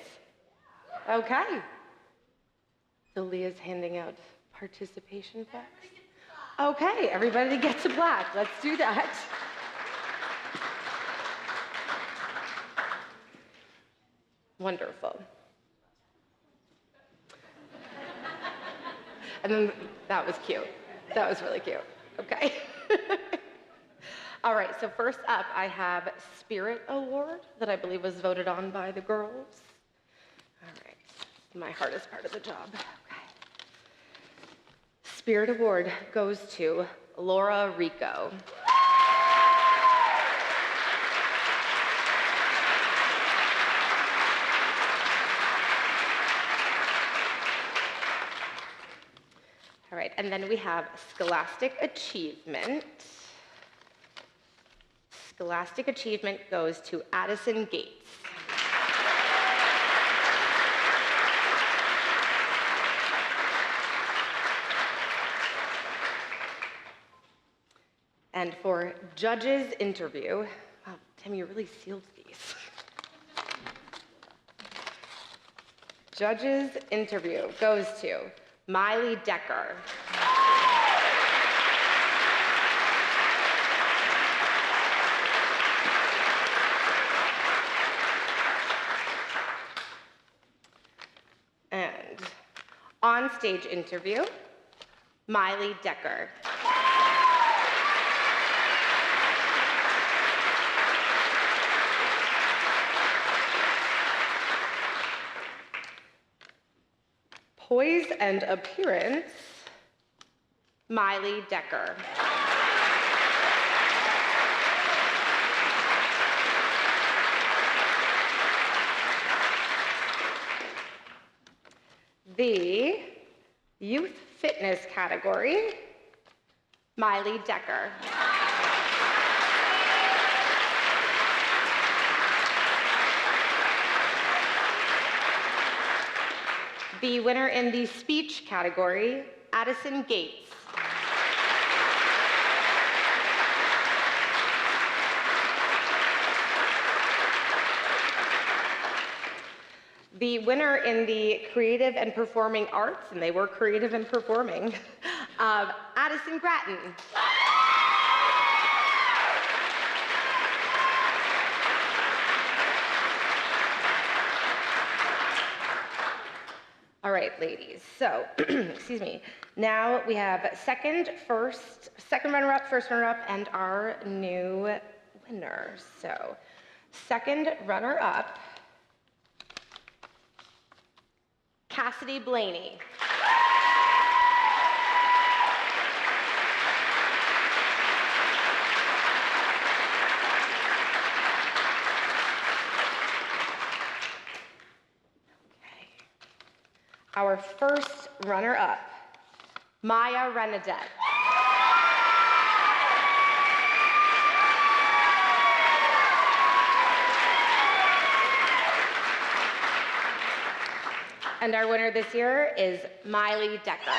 Okay. So Leah's handing out Participation flags? Okay, everybody gets a plaque. Let's do that. Wonderful. And then that was cute. That was really cute. Okay. All right, so first up, I have Spirit Award that I believe was voted on by the girls. All right, my hardest part of the job. Okay. Spirit Award goes to Laura Rico. All right, and then we have Scholastic Achievement. Scholastic Achievement goes to Addison Gates. And for Judge's Interview, wow, Tim, you really sealed these. Judge's Interview goes to Miley Decker. And on-stage interview, Miley Decker. Poise and appearance, Miley Decker. The youth fitness category, Miley Decker. The winner in the speech category, Addison Gates. The winner in the creative and performing arts, and they were creative and performing, Addison Grattan. All right, ladies, so, excuse me. Now we have second runner-up, first runner-up, and our new winner. So, second runner-up, Cassidy Blaney. Our first runner-up, Maya Renadette. And our winner this year is Miley Decker.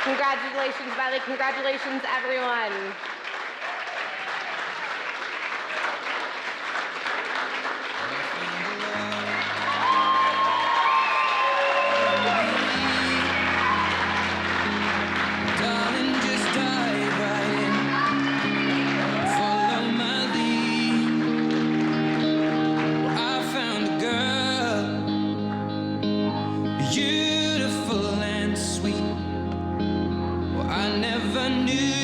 Congratulations, Miley. Congratulations, everyone. Never knew